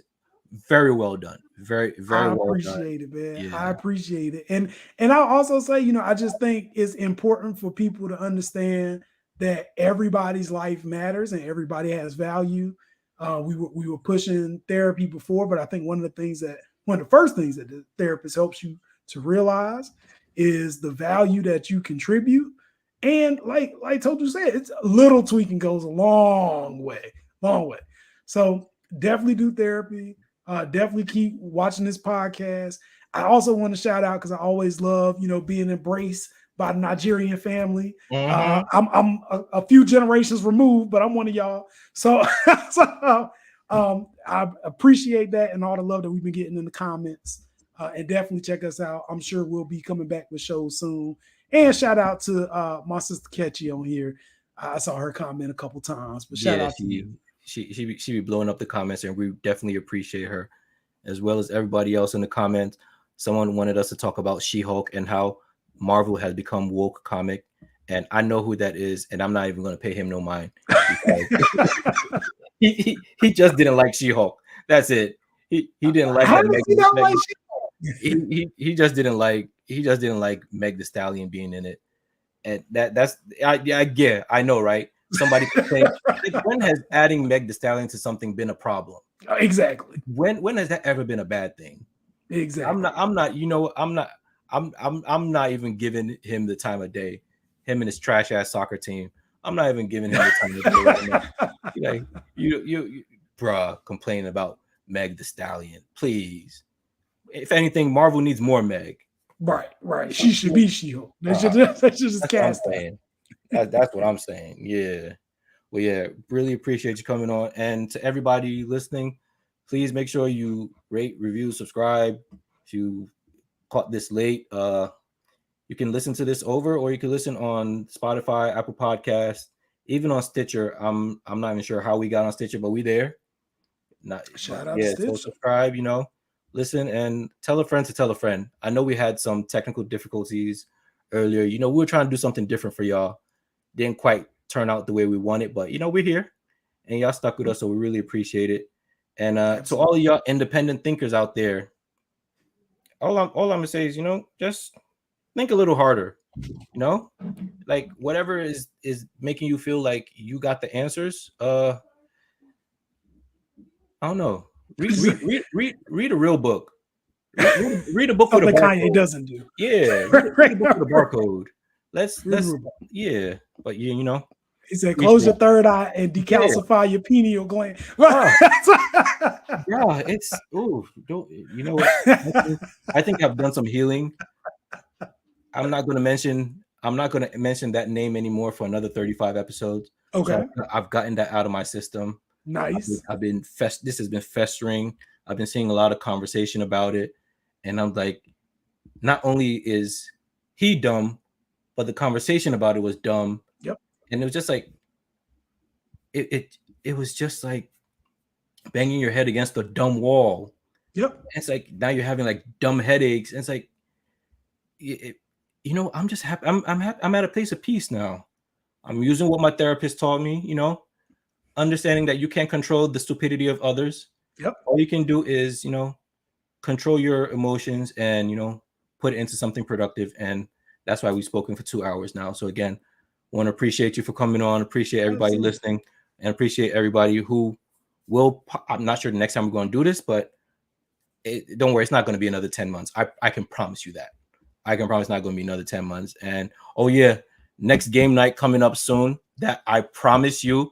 very well done. Very well done. I appreciate it, man. Yeah. I appreciate it. And I'll also say, I just think it's important for people to understand that everybody's life matters and everybody has value. We were pushing therapy before, but I think one of the first things that the therapist helps you to realize is the value that you contribute. And like Toju said, it's a little tweaking goes a long way. So definitely do therapy. Definitely keep watching this podcast. I also want to shout out because I always love, being embraced by the Nigerian family. I'm a few generations removed, but I'm one of y'all. So, I appreciate that and all the love that we've been getting in the comments. And definitely check us out. I'm sure we'll be coming back with shows soon. And shout out to my sister Ketchy on here. I saw her comment a couple times, but shout out to you. She be blowing up the comments, and we definitely appreciate her, as well as everybody else in the comments. Someone wanted us to talk about She-Hulk and how Marvel has become woke comic, and I know who that is, and I'm not even going to pay him no mind. he just didn't like She-Hulk. That's it. He didn't like. How does he not like She-Hulk? He just didn't like Meg the Stallion being in it, and I know, right? Somebody could think, when has adding Meg the Stallion to something been a problem? Exactly. When has that ever been a bad thing? Exactly. I'm not even giving him the time of day. Him and his trash ass soccer team. I'm not even giving him the time of day right now. Like you bruh, complaining about Meg the Stallion. Please. If anything, Marvel needs more Meg. Right. She should be She-Hulk. They should just cast her. That's what I'm saying. Yeah. Well, yeah, really appreciate you coming on. And to everybody listening, please make sure you rate, review, subscribe. If you caught this late, you can listen to this over, or you can listen on Spotify, Apple Podcasts, even on Stitcher. I'm not even sure how we got on Stitcher, but we there. Shout out to Stitcher. So subscribe, listen and tell a friend to tell a friend. I know we had some technical difficulties earlier. We were trying to do something different for y'all. Didn't quite turn out the way we want it, but we're here and y'all stuck with us, so we really appreciate it. And to all of y'all independent thinkers out there, all I'm gonna say is, just think a little harder. Like whatever is making you feel like you got the answers. I don't know. Read a real book. Read a book with a barcode. Kanye doesn't do. Yeah, read a book with a barcode. Let's yeah, but he said, close your third eye and decalcify your pineal gland. Yeah, it's don't what? I think I've done some healing. I'm not going to mention that name anymore for another 35 episodes. Okay. So I've gotten that out of my system. Nice. This has been festering. I've been seeing a lot of conversation about it. And I'm like, not only is he dumb, but the conversation about it was dumb. Yep. And it was just like, it was just like banging your head against a dumb wall. Yep. It's like, now you're having like dumb headaches. And it's like, I'm just happy. I'm at a place of peace now. I'm using what my therapist taught me, understanding that you can't control the stupidity of others. Yep. All you can do is, control your emotions and, put it into something productive. And that's why we've spoken for 2 hours now. So again, want to appreciate you for coming on. Appreciate everybody listening, and appreciate everybody who will. I'm not sure the next time we're going to do this, but don't worry, it's not going to be another 10 months. I can promise you that. I can promise it's not going to be another 10 months. And next game night coming up soon. That I promise you,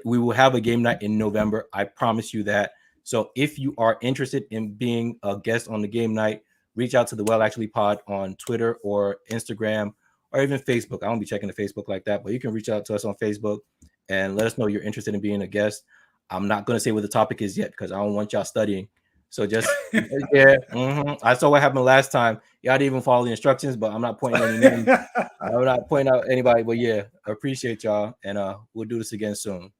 we will have a game night in November. I promise you that. So if you are interested in being a guest on the game night, reach out to the Well Actually Pod on Twitter or Instagram or even Facebook. I won't be checking the Facebook like that, but you can reach out to us on Facebook and let us know you're interested in being a guest. I'm not going to say what the topic is yet because I don't want y'all studying. So just, I saw what happened last time. Y'all didn't even follow the instructions, but I'm not pointing any names. I'm not pointing out anybody, but I appreciate y'all. And we'll do this again soon.